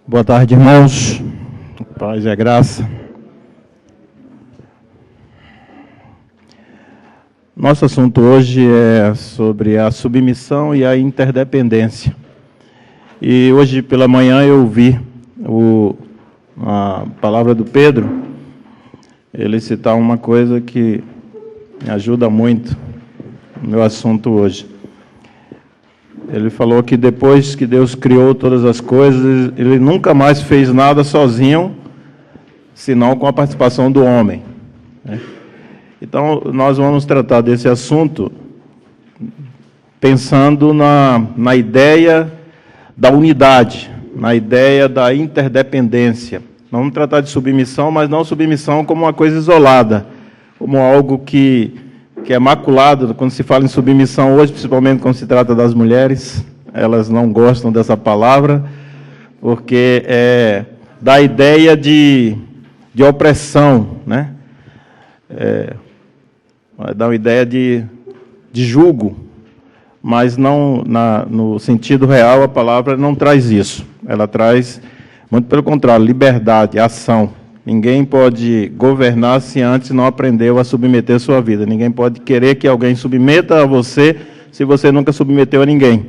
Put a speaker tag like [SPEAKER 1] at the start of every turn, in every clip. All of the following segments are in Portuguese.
[SPEAKER 1] Boa tarde, irmãos. Paz e a graça. Nosso assunto hoje é sobre a submissão e a interdependência. E hoje pela manhã eu ouvi a palavra do Pedro, ele citar uma coisa que me ajuda muito no meu assunto hoje. Ele falou que depois que Deus criou todas as coisas, Ele nunca mais fez nada sozinho, senão com a participação do homem. Então, nós vamos tratar desse assunto pensando na ideia da unidade, na ideia da interdependência. Nós vamos tratar de submissão, mas não submissão como uma coisa isolada, como algo que é maculado. Quando se fala em submissão hoje, principalmente quando se trata das mulheres, elas não gostam dessa palavra, porque dá a ideia de opressão, né? Dá uma ideia de jugo, mas não no sentido real a palavra não traz isso. Ela traz, muito pelo contrário, liberdade, ação. Ninguém pode governar se antes não aprendeu a submeter sua vida. Ninguém pode querer que alguém submeta a você se você nunca submeteu a ninguém.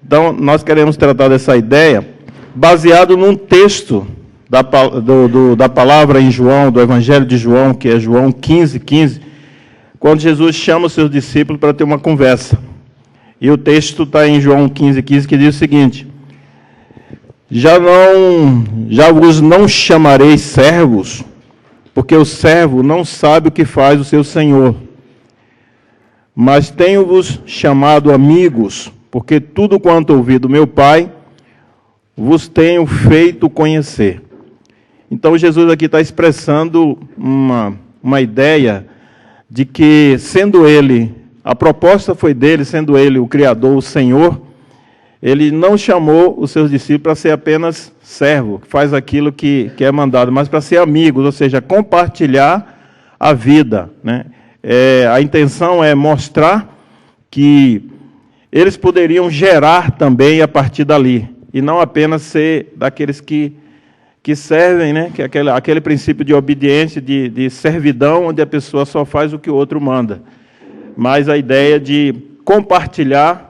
[SPEAKER 1] Então, nós queremos tratar dessa ideia baseado num texto da palavra em João, do Evangelho de João, que é João 15:15, quando Jesus chama os seus discípulos para ter uma conversa. E o texto está em João 15:15, que diz o seguinte: Já vos não chamarei servos, porque o servo não sabe o que faz o seu senhor. Mas tenho-vos chamado amigos, porque tudo quanto ouvi do meu Pai, vos tenho feito conhecer. Então, Jesus aqui está expressando uma ideia de que, sendo Ele, a proposta foi dele, sendo Ele o Criador, o Senhor, Ele não chamou os seus discípulos para ser apenas servo, que faz aquilo que é mandado, mas para ser amigos, ou seja, compartilhar a vida, né? A intenção é mostrar que eles poderiam gerar também a partir dali, e não apenas ser daqueles que servem, né? Que é aquele princípio de obediência, de servidão, onde a pessoa só faz o que o outro manda, mas a ideia de compartilhar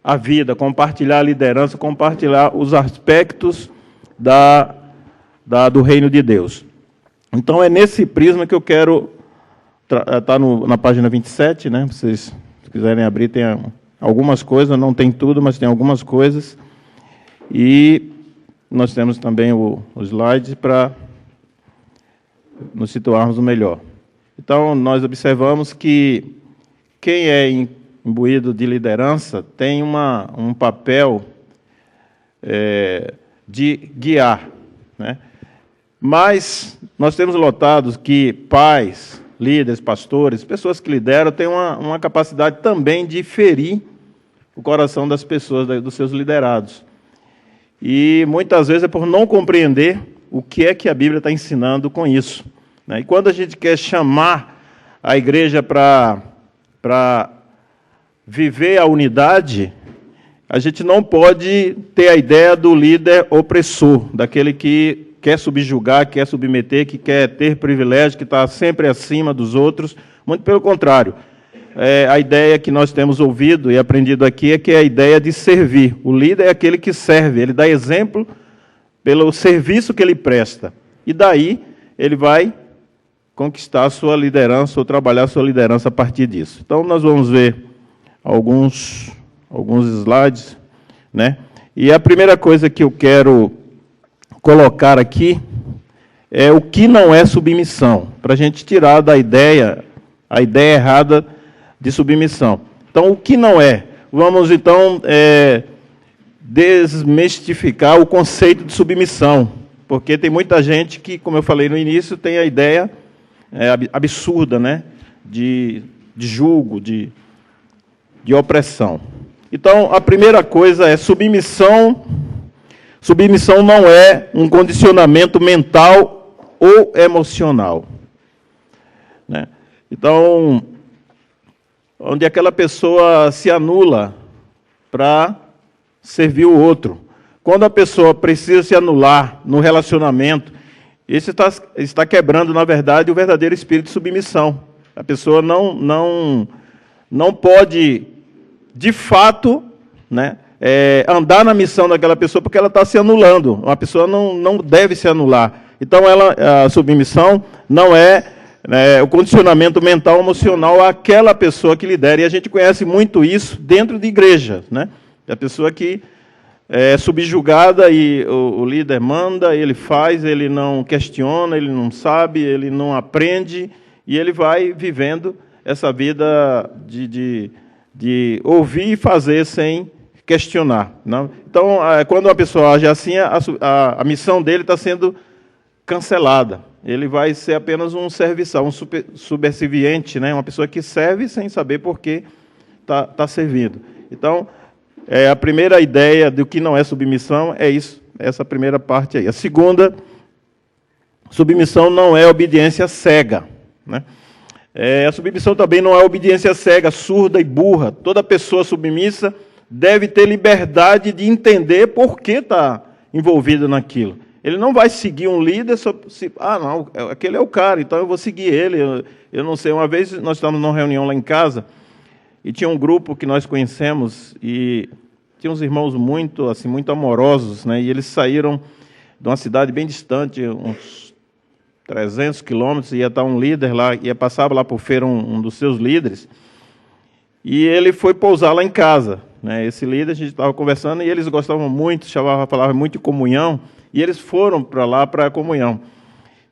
[SPEAKER 1] a vida, compartilhar a liderança, compartilhar os aspectos do reino de Deus. Então, é nesse prisma que eu quero... Está na página 27, né? Vocês, se quiserem abrir, tem algumas coisas, não tem tudo, mas tem algumas coisas. E nós temos também o slide para nos situarmos melhor. Então, nós observamos que quem é imbuído de liderança tem um papel de guiar, né? Mas nós temos notados que pais, líderes, pastores, pessoas que lideram, têm uma capacidade também de ferir o coração das pessoas, dos seus liderados. E muitas vezes é por não compreender o que é que a Bíblia está ensinando com isso, né? E quando a gente quer chamar a igreja para viver a unidade, a gente não pode ter a ideia do líder opressor, daquele que quer subjugar, quer submeter, que quer ter privilégio, que está sempre acima dos outros. Muito pelo contrário. A ideia que nós temos ouvido e aprendido aqui é que é a ideia de servir. O líder é aquele que serve, ele dá exemplo pelo serviço que ele presta. E daí ele vai conquistar a sua liderança ou trabalhar a sua liderança a partir disso. Então, nós vamos ver alguns slides, né? E a primeira coisa que eu quero colocar aqui é o que não é submissão, para a gente tirar a ideia errada de submissão. Então, o que não é? Vamos, então, desmistificar o conceito de submissão, porque tem muita gente que, como eu falei no início, tem a ideia absurda, né? De julgo, de opressão. Então, a primeira coisa é submissão. Submissão não é um condicionamento mental ou emocional, né? Então, onde aquela pessoa se anula para servir o outro, Quando a pessoa precisa se anular no relacionamento, isso está quebrando, na verdade, o verdadeiro espírito de submissão. A pessoa não pode, de fato, né, andar na missão daquela pessoa, porque ela está se anulando. Uma pessoa não deve se anular. Então, a submissão não é o condicionamento mental, emocional àquela pessoa que lidera. E a gente conhece muito isso dentro de igreja, né? A pessoa que é subjugada e o líder manda, ele faz, ele não questiona, ele não sabe, ele não aprende, e ele vai vivendo essa vida de ouvir e fazer sem questionar. Não? Então, quando uma pessoa age assim, a missão dele está sendo cancelada. Ele vai ser apenas um serviçal, um subserviente, né? Uma pessoa que serve sem saber por que está servindo. Então, a primeira ideia do que não é submissão é isso, essa primeira parte aí. A segunda, submissão não é obediência cega, né? A submissão também não é obediência cega, surda e burra. Toda pessoa submissa deve ter liberdade de entender por que está envolvido naquilo. Ele não vai seguir um líder só se... não, aquele é o cara, então eu vou seguir ele. Eu não sei, uma vez nós estávamos numa reunião lá em casa, e tinha um grupo que nós conhecemos, e tinha uns irmãos muito amorosos, né? E eles saíram de uma cidade bem distante, uns 300 quilômetros, ia estar um líder lá, passava lá por feira um dos seus líderes, e ele foi pousar lá em casa, né? Esse líder, a gente estava conversando, e eles gostavam muito, falavam muito de comunhão, e eles foram para lá para a comunhão.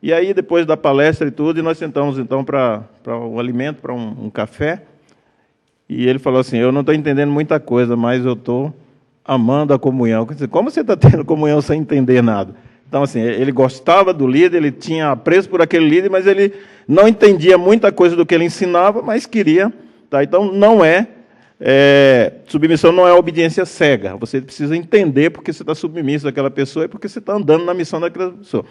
[SPEAKER 1] E aí, depois da palestra e tudo, nós sentamos, então, para o alimento, para um café, e ele falou assim, eu não estou entendendo muita coisa, mas eu estou amando a comunhão. Como você está tendo comunhão sem entender nada? Então, assim, ele gostava do líder, ele tinha apreço por aquele líder, mas ele não entendia muita coisa do que ele ensinava, mas queria. Tá? Então, submissão não é obediência cega. Você precisa entender porque você está submisso àquela pessoa e porque você está andando na missão daquela pessoa.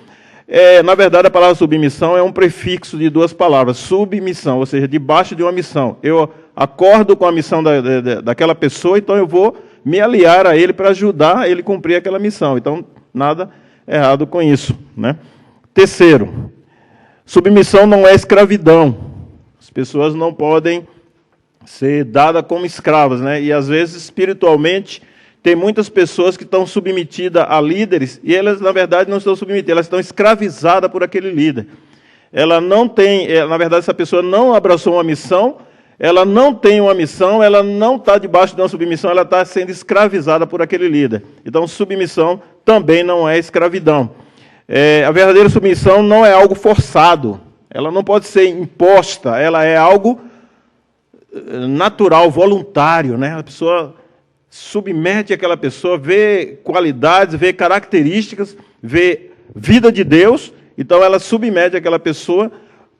[SPEAKER 1] Na verdade, a palavra submissão é um prefixo de duas palavras, submissão, ou seja, debaixo de uma missão. Eu acordo com a missão daquela pessoa, então eu vou me aliar a ele para ajudar ele a cumprir aquela missão. Então, nada errado com isso, né? Terceiro, submissão não é escravidão. As pessoas não podem ser dadas como escravas, né? E, às vezes, espiritualmente, tem muitas pessoas que estão submetidas a líderes e elas, na verdade, não estão submetidas, elas estão escravizadas por aquele líder. Ela não tem, na verdade, essa pessoa não abraçou uma missão, ela não tem uma missão, ela não está debaixo de uma submissão, ela está sendo escravizada por aquele líder. Então, submissão também não é escravidão. A verdadeira submissão não é algo forçado, ela não pode ser imposta, ela é algo natural, voluntário, né? A pessoa submete aquela pessoa, vê qualidades, vê características, vê vida de Deus, então ela submete aquela pessoa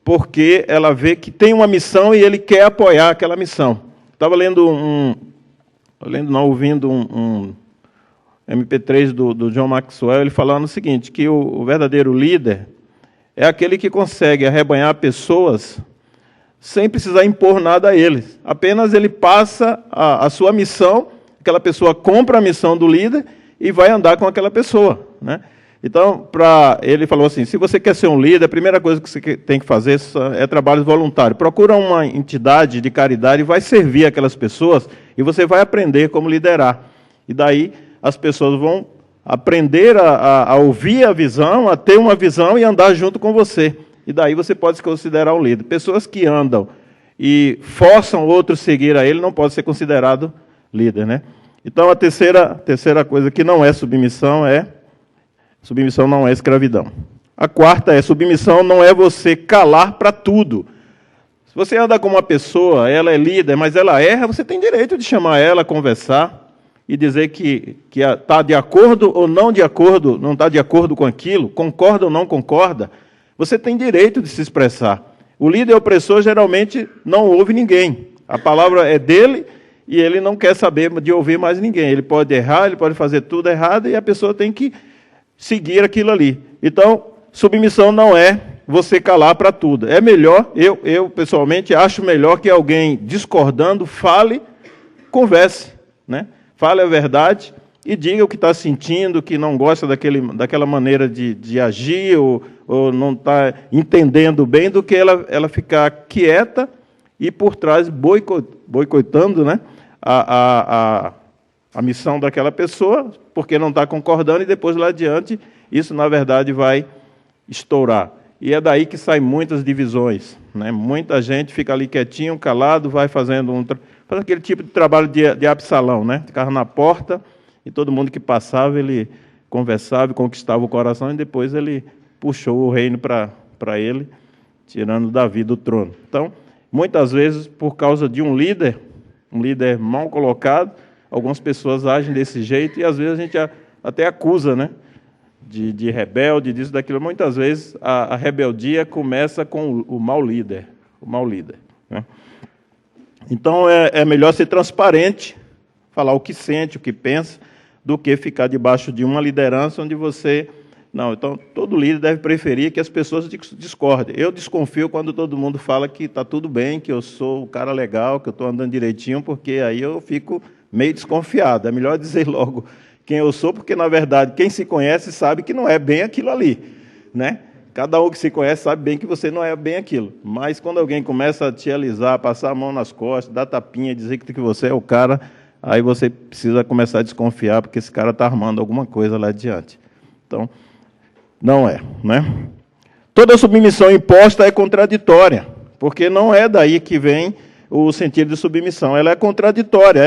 [SPEAKER 1] porque ela vê que tem uma missão e ele quer apoiar aquela missão. Estava ouvindo um MP3 do John Maxwell, ele falando o seguinte, que o verdadeiro líder é aquele que consegue arrebanhar pessoas sem precisar impor nada a eles. Apenas ele passa a sua missão, aquela pessoa compra a missão do líder e vai andar com aquela pessoa, né? Então, ele falou assim, se você quer ser um líder, a primeira coisa que você tem que fazer é trabalho voluntário. Procura uma entidade de caridade e vai servir aquelas pessoas e você vai aprender como liderar. E daí as pessoas vão aprender a ouvir a visão, a ter uma visão e andar junto com você. E daí você pode se considerar um líder. Pessoas que andam e forçam outros a seguir a ele não pode ser considerado líder, né? Então, a terceira coisa que não é submissão não é escravidão. A quarta é, submissão não é você calar para tudo. Se você anda com uma pessoa, ela é líder, mas ela erra, você tem direito de chamar ela, conversar e dizer que está de acordo ou não de acordo, não está de acordo com aquilo, concorda ou não concorda. Você tem direito de se expressar. O líder opressor geralmente não ouve ninguém. A palavra é dele e ele não quer saber de ouvir mais ninguém. Ele pode errar, ele pode fazer tudo errado e a pessoa tem que seguir aquilo ali. Então, submissão não é você calar para tudo. É melhor, eu pessoalmente acho melhor que alguém discordando fale, converse, né? Fale a verdade e diga o que está sentindo, que não gosta daquela maneira de agir, ou não está entendendo bem, do que ela ficar quieta e por trás boicotando, né, a missão daquela pessoa, porque não está concordando, e depois lá adiante, isso, na verdade, vai estourar. E é daí que saem muitas divisões, né? Muita gente fica ali quietinho, calado, vai fazendo faz aquele tipo de trabalho de Absalão, né? Ficava na porta e todo mundo que passava, ele conversava e conquistava o coração, e depois ele puxou o reino para ele, tirando Davi do trono. Então, muitas vezes, por causa de um líder mal colocado, algumas pessoas agem desse jeito, e às vezes a gente até acusa, né? De rebelde, disso, daquilo. Muitas vezes a rebeldia começa com o mau líder, né? Então é melhor ser transparente, falar o que sente, o que pensa, do que ficar debaixo de uma liderança onde você... Não, então todo líder deve preferir que as pessoas discordem. Eu desconfio quando todo mundo fala que está tudo bem, que eu sou o cara legal, que eu estou andando direitinho, porque aí eu fico meio desconfiado. É melhor dizer logo quem eu sou, porque, na verdade, quem se conhece sabe que não é bem aquilo ali, né? Cada um que se conhece sabe bem que você não é bem aquilo. Mas quando alguém começa a te alisar, passar a mão nas costas, dar tapinha, dizer que você é o cara, aí você precisa começar a desconfiar, porque esse cara está armando alguma coisa lá adiante. Então, não é, né? Toda submissão imposta é contraditória, porque não é daí que vem o sentido de submissão. Ela é contraditória.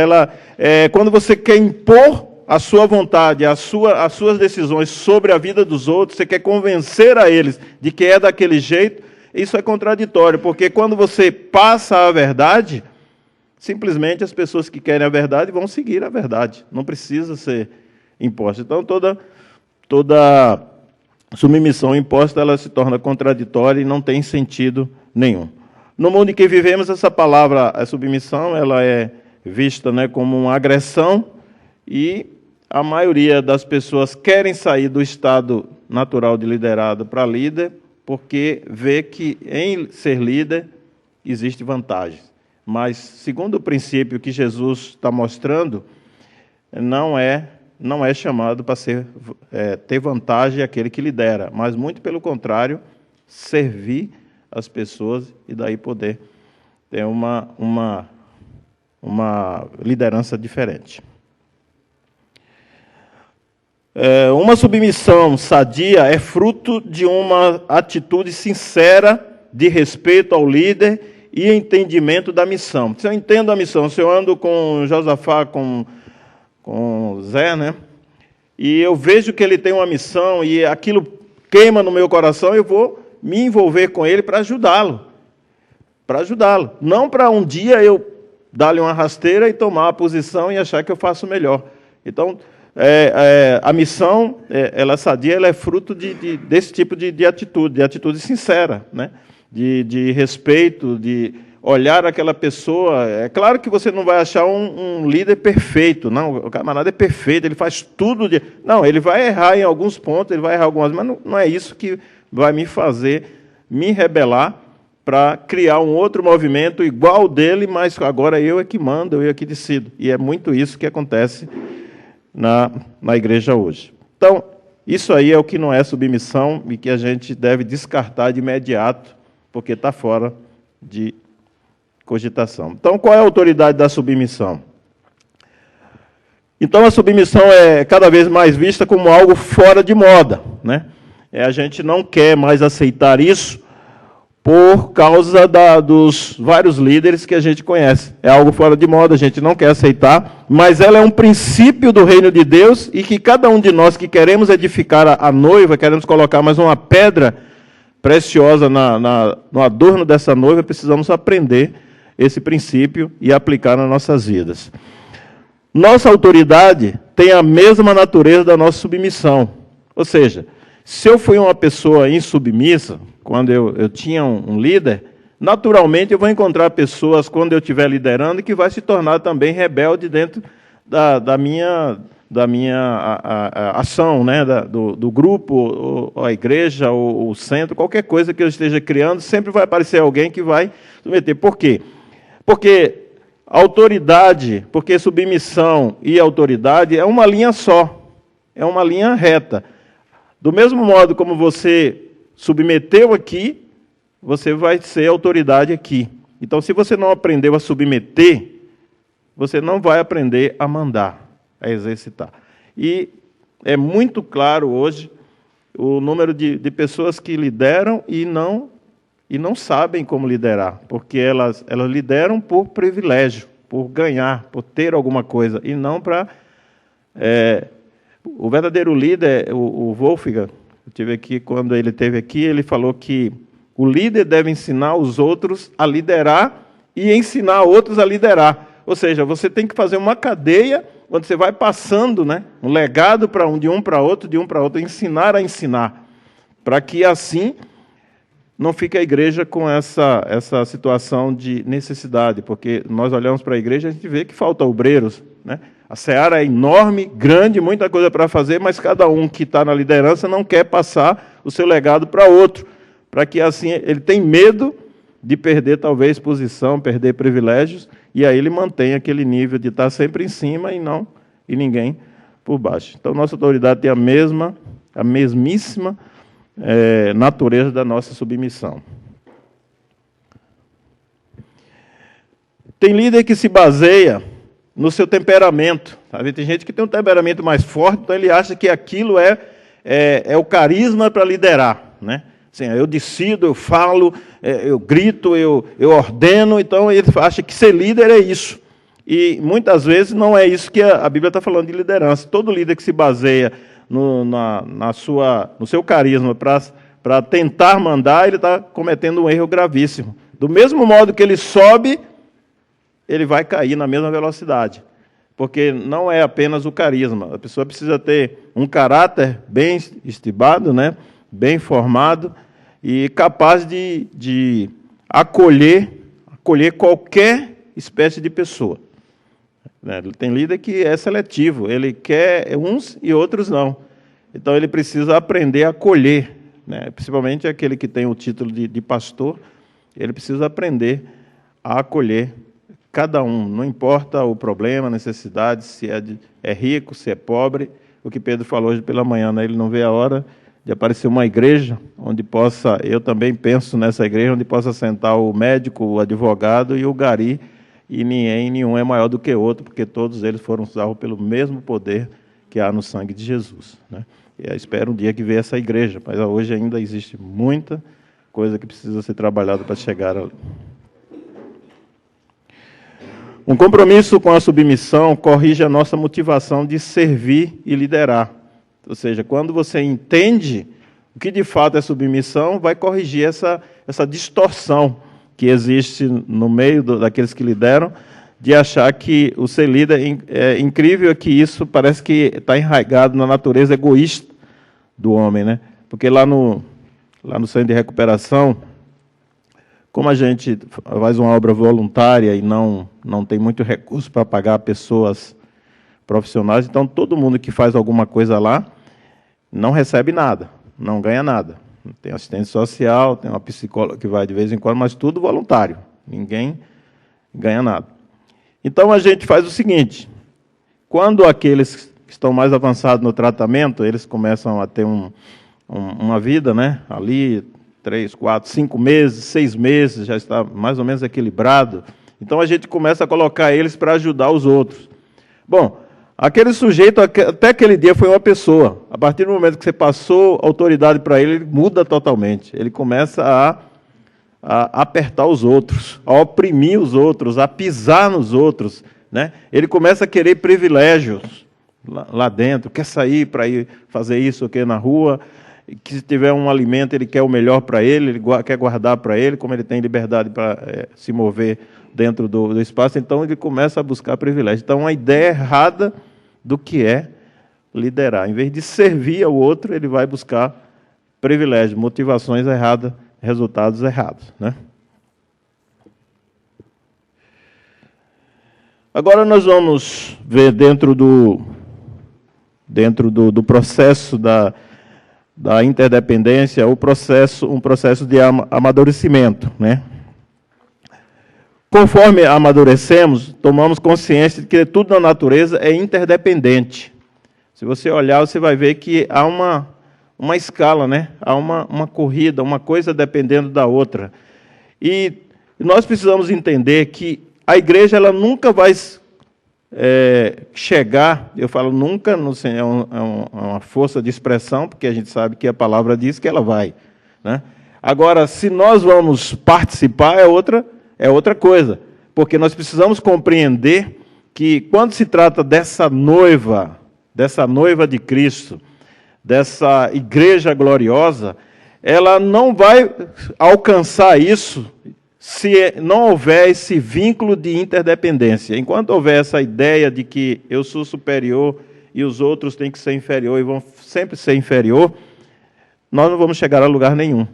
[SPEAKER 1] Quando você quer impor a sua vontade, as suas decisões sobre a vida dos outros, você quer convencer a eles de que é daquele jeito, isso é contraditório, porque quando você passa a verdade, simplesmente as pessoas que querem a verdade vão seguir a verdade, não precisa ser imposta. Então, toda submissão imposta, ela se torna contraditória e não tem sentido nenhum. No mundo em que vivemos, essa palavra, a submissão, ela é vista, né, como uma agressão, e a maioria das pessoas querem sair do estado natural de liderado para líder, porque vê que em ser líder existe vantagem. Mas, segundo o princípio que Jesus está mostrando, não é chamado para ter vantagem aquele que lidera, mas, muito pelo contrário, servir as pessoas e daí poder ter uma liderança diferente. Uma submissão sadia é fruto de uma atitude sincera de respeito ao líder e entendimento da missão. Se eu entendo a missão, se eu ando com Josafá, com Zé, né? E eu vejo que ele tem uma missão e aquilo queima no meu coração, eu vou me envolver com ele para ajudá-lo. Não para um dia eu dar-lhe uma rasteira e tomar a posição e achar que eu faço melhor. Então, a missão, ela sadia, ela é fruto desse tipo de atitude sincera, né? De respeito, de olhar aquela pessoa. É claro que você não vai achar um líder perfeito, não, o camarada é perfeito, ele faz tudo. Não, ele vai errar em alguns pontos, ele vai errar algumas, mas não é isso que vai me fazer me rebelar para criar um outro movimento igual dele, mas agora eu é que mando, eu é que decido. E é muito isso que acontece na igreja hoje. Então, isso aí é o que não é submissão e que a gente deve descartar de imediato, porque está fora de cogitação. Então, qual é a autoridade da submissão? Então, a submissão é cada vez mais vista como algo fora de moda, né? A gente não quer mais aceitar isso por causa dos vários líderes que a gente conhece. É algo fora de moda, a gente não quer aceitar, mas ela é um princípio do reino de Deus e que cada um de nós que queremos edificar a noiva, queremos colocar mais uma pedra preciosa no adorno dessa noiva, precisamos aprender esse princípio e aplicar nas nossas vidas. Nossa autoridade tem a mesma natureza da nossa submissão. Ou seja, se eu fui uma pessoa insubmissa, quando eu tinha um líder, naturalmente eu vou encontrar pessoas, quando eu estiver liderando, que vai se tornar também rebelde dentro da minha ação, né? do grupo, ou a igreja, ou o centro, qualquer coisa que eu esteja criando, sempre vai aparecer alguém que vai submeter. Por quê? Porque Autoridade, porque submissão e autoridade é uma linha só, é uma linha reta. Do mesmo modo como você submeteu aqui, você vai ser autoridade aqui. Então, se você não aprendeu a submeter, você não vai aprender a mandar, a exercitar. E é muito claro hoje o número de pessoas que lideram e não sabem como liderar, porque elas lideram por privilégio, por ganhar, por ter alguma coisa, e não para... o verdadeiro líder, o Wolfgang, eu tive aqui, quando ele esteve aqui, ele falou que o líder deve ensinar os outros a liderar e ensinar outros a liderar. Ou seja, você tem que fazer uma cadeia onde você vai passando, né, um legado de um para outro, ensinar a ensinar, para que assim não fique a igreja com essa situação de necessidade, porque nós olhamos para a igreja e a gente vê que falta obreiros, né? A seara é enorme, grande, muita coisa para fazer, mas cada um que está na liderança não quer passar o seu legado para outro, para que assim ele tem medo de perder talvez posição, perder privilégios, e aí ele mantém aquele nível de estar sempre em cima e ninguém por baixo. Então, nossa autoridade tem a mesmíssima natureza da nossa submissão. Tem líder que se baseia no seu temperamento. Sabe? Tem gente que tem um temperamento mais forte, então ele acha que aquilo é o carisma para liderar, né? Assim, eu decido, eu falo, eu grito, eu ordeno, então ele acha que ser líder é isso. E muitas vezes não é isso que a Bíblia está falando de liderança. Todo líder que se baseia no seu carisma para tentar mandar, ele está cometendo um erro gravíssimo. Do mesmo modo que ele sobe, ele vai cair na mesma velocidade. Porque não é apenas o carisma. A pessoa precisa ter um caráter bem estibado, né? Bem formado e capaz de acolher qualquer espécie de pessoa. Tem líder que é seletivo, ele quer uns e outros não. Então ele precisa aprender a acolher, né? Principalmente aquele que tem o título de pastor, ele precisa aprender a acolher cada um, não importa o problema, a necessidade, se é rico, se é pobre. O que Pedro falou hoje pela manhã, né? Ele não vê a hora de aparecer uma igreja onde possa, eu também penso nessa igreja, onde possa sentar o médico, o advogado e o gari, e nenhum é maior do que o outro, porque todos eles foram salvos pelo mesmo poder que há no sangue de Jesus, né? E eu espero um dia que venha essa igreja, mas hoje ainda existe muita coisa que precisa ser trabalhada para chegar ali. Um compromisso com a submissão corrige a nossa motivação de servir e liderar. Ou seja, quando você entende o que de fato é submissão, vai corrigir essa distorção que existe no meio daqueles que lideram, de achar que o ser líder é incrível, que isso parece que está enraizado na natureza egoísta do homem, né? Porque lá no centro de recuperação, como a gente faz uma obra voluntária e não tem muito recurso para pagar pessoas profissionais, então todo mundo que faz alguma coisa lá não recebe nada, não ganha nada. Tem assistente social, tem uma psicóloga que vai de vez em quando, mas tudo voluntário, ninguém ganha nada. Então a gente faz o seguinte: quando aqueles que estão mais avançados no tratamento, eles começam a ter uma vida, né, ali 3, 4, 5 meses, 6 meses, já está mais ou menos equilibrado, então a gente começa a colocar eles para ajudar os outros. Bom, aquele sujeito, até aquele dia, foi uma pessoa. A partir do momento que você passou autoridade para ele, ele muda totalmente. Ele começa a apertar os outros, a oprimir os outros, a pisar nos outros, né? Ele começa a querer privilégios lá dentro, quer sair para ir fazer isso aqui na rua, que se tiver um alimento, ele quer o melhor para ele quer guardar para ele, como ele tem liberdade para se mover dentro do espaço, então ele começa a buscar privilégio. Então, uma ideia errada do que é liderar. Em vez de servir ao outro, ele vai buscar privilégio, motivações erradas, resultados errados, né? Agora nós vamos ver dentro do processo da interdependência, um processo de amadurecimento, né? Conforme amadurecemos, tomamos consciência de que tudo na natureza é interdependente. Se você olhar, você vai ver que há uma escala, né? Há uma corrida, uma coisa dependendo da outra. E nós precisamos entender que a igreja ela nunca vai chegar, eu falo nunca, não sei, é uma força de expressão, porque a gente sabe que a palavra diz que ela vai, né? Agora, se nós vamos participar, é outra coisa, porque nós precisamos compreender que quando se trata dessa noiva de Cristo, dessa igreja gloriosa, ela não vai alcançar isso se não houver esse vínculo de interdependência. Enquanto houver essa ideia de que eu sou superior e os outros têm que ser inferior e vão sempre ser inferior, nós não vamos chegar a lugar nenhum.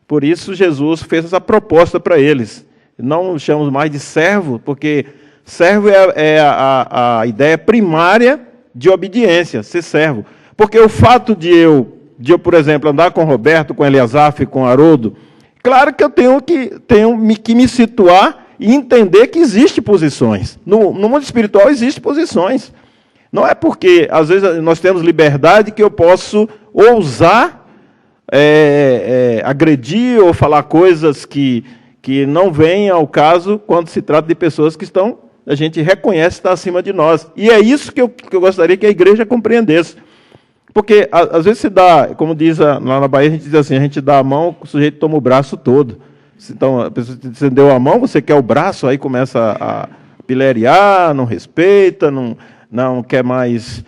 [SPEAKER 1] Por isso, Jesus fez essa proposta para eles. Não chamamos mais de servo, porque servo é a ideia primária de obediência, ser servo. Porque o fato de eu, por exemplo, andar com Roberto, com Eliasaf, com Haroldo, claro que eu tenho que me situar e entender que existem posições. No mundo espiritual existem posições. Não é porque, às vezes, nós temos liberdade que eu posso ousar agredir ou falar coisas que não vêm ao caso quando se trata de pessoas que a gente reconhece estar acima de nós. E é isso que eu gostaria que a igreja compreendesse. Porque, às vezes, se dá, como diz lá na Bahia, a gente diz assim, a gente dá a mão, o sujeito toma o braço todo. Então, a pessoa você deu a mão, você quer o braço, aí começa a pilhariar, não respeita, não quer mais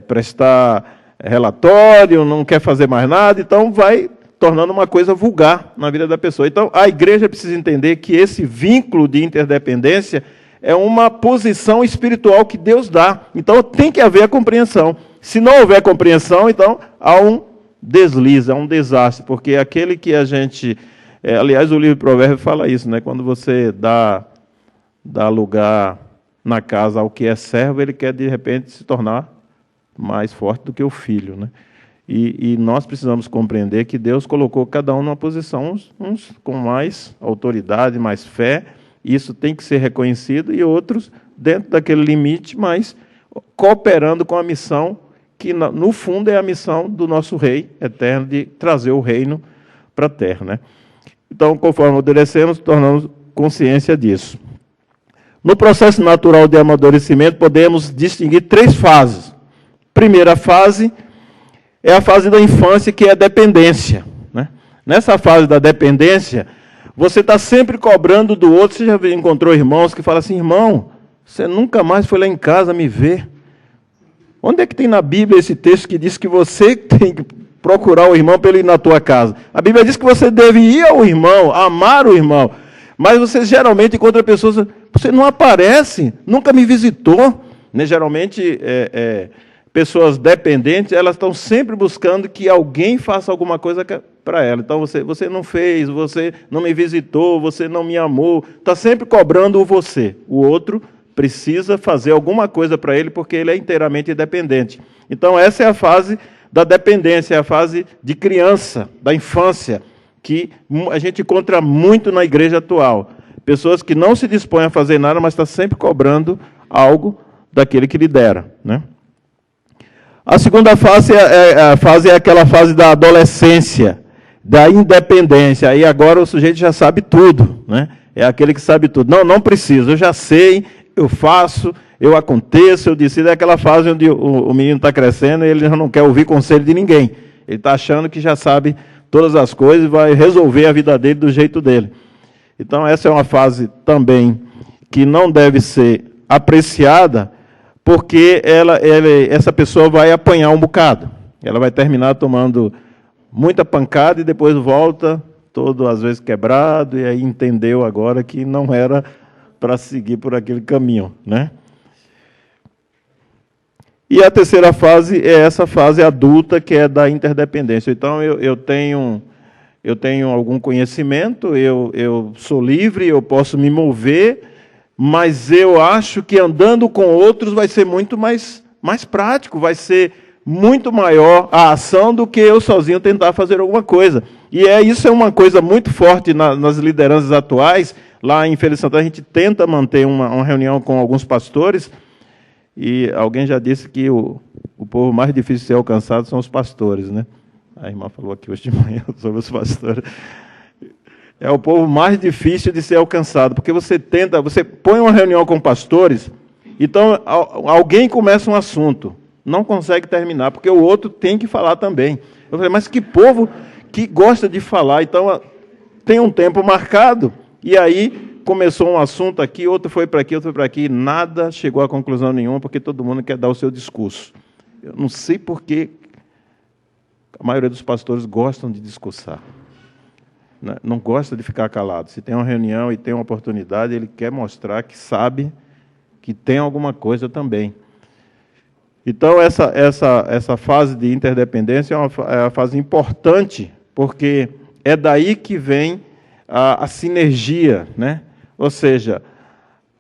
[SPEAKER 1] prestar relatório, não quer fazer mais nada, então vai tornando uma coisa vulgar na vida da pessoa. Então, a igreja precisa entender que esse vínculo de interdependência é uma posição espiritual que Deus dá. Então, tem que haver a compreensão. Se não houver compreensão, então há um deslize, há um desastre, porque aquele que a gente... aliás, o livro de Provérbios fala isso, né? Quando você dá lugar na casa ao que é servo, ele quer, de repente, se tornar mais forte do que o filho, né? E nós precisamos compreender que Deus colocou cada um numa posição, uns com mais autoridade, mais fé, isso tem que ser reconhecido, e outros dentro daquele limite, mas cooperando com a missão, que no fundo é a missão do nosso Rei eterno, de trazer o reino para a terra, né? Então, conforme amadurecemos, tornamos consciência disso. No processo natural de amadurecimento, podemos distinguir 3 fases. Primeira fase é a fase da infância, que é a dependência, né? Nessa fase da dependência, você está sempre cobrando do outro. Você já encontrou irmãos que falam assim, irmão, você nunca mais foi lá em casa me ver. Onde é que tem na Bíblia esse texto que diz que você tem que procurar o irmão para ele ir na tua casa? A Bíblia diz que você deve ir ao irmão, amar o irmão. Mas você geralmente encontra pessoas, você não aparece, nunca me visitou, né? Geralmente, pessoas dependentes, elas estão sempre buscando que alguém faça alguma coisa para ela. Então, você não fez, você não me visitou, você não me amou, está sempre cobrando o você. O outro precisa fazer alguma coisa para ele, porque ele é inteiramente dependente. Então, essa é a fase da dependência, é a fase de criança, da infância, que a gente encontra muito na igreja atual. Pessoas que não se dispõem a fazer nada, mas estão sempre cobrando algo daquele que lidera, né? A segunda fase é aquela fase da adolescência, da independência. Aí agora o sujeito já sabe tudo, né? É aquele que sabe tudo. Não preciso, eu já sei, eu faço, eu aconteço, eu decido. É aquela fase onde o menino está crescendo e ele já não quer ouvir conselho de ninguém. Ele está achando que já sabe todas as coisas e vai resolver a vida dele do jeito dele. Então, essa é uma fase também que não deve ser apreciada, porque essa pessoa vai apanhar um bocado. Ela vai terminar tomando muita pancada e depois volta, todo às vezes quebrado, e aí entendeu agora que não era para seguir por aquele caminho, né? E a terceira fase é essa fase adulta, que é da interdependência. Então, eu tenho algum conhecimento, eu sou livre, eu posso me mover, mas eu acho que andando com outros vai ser muito mais prático, vai ser muito maior a ação do que eu sozinho tentar fazer alguma coisa. E isso é uma coisa muito forte nas lideranças atuais. Lá em Feira de Santana, a gente tenta manter uma reunião com alguns pastores, e alguém já disse que o povo mais difícil de ser alcançado são os pastores, né? A irmã falou aqui hoje de manhã sobre os pastores. É o povo mais difícil de ser alcançado, porque você põe uma reunião com pastores, então alguém começa um assunto, não consegue terminar, porque o outro tem que falar também. Eu falei, mas que povo que gosta de falar, então tem um tempo marcado, e aí começou um assunto aqui, outro foi para aqui, outro foi para aqui, nada chegou a conclusão nenhuma, porque todo mundo quer dar o seu discurso. Eu não sei por que a maioria dos pastores gostam de discursar. Não gosta de ficar calado. Se tem uma reunião e tem uma oportunidade, ele quer mostrar que sabe que tem alguma coisa também. Então, essa fase de interdependência é uma fase importante, porque é daí que vem a sinergia, né? Ou seja,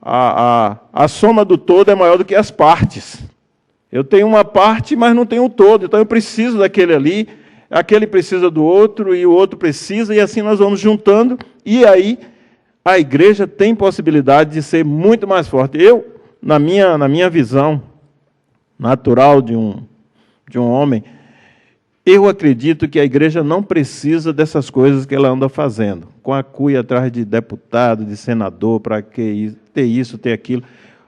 [SPEAKER 1] a soma do todo é maior do que as partes. Eu tenho uma parte, mas não tenho o todo, então eu preciso daquele ali, aquele precisa do outro, e o outro precisa, e assim nós vamos juntando, e aí a igreja tem possibilidade de ser muito mais forte. Eu, na minha visão natural de um homem, eu acredito que a igreja não precisa dessas coisas que ela anda fazendo, com a cuia atrás de deputado, de senador, para que ter isso, ter aquilo.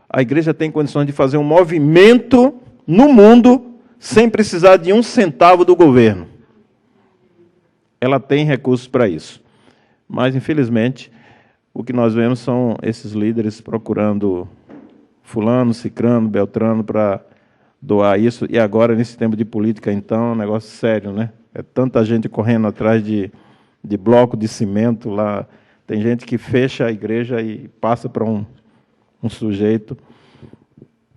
[SPEAKER 1] A igreja tem condições de fazer um movimento no mundo sem precisar de um centavo do governo. Ela tem recursos para isso. Mas, infelizmente, o que nós vemos são esses líderes procurando fulano, cicrano, beltrano para doar isso. E agora, nesse tempo de política, então, é um negócio sério, né? É tanta gente correndo atrás de bloco de cimento lá. Tem gente que fecha a igreja e passa para um sujeito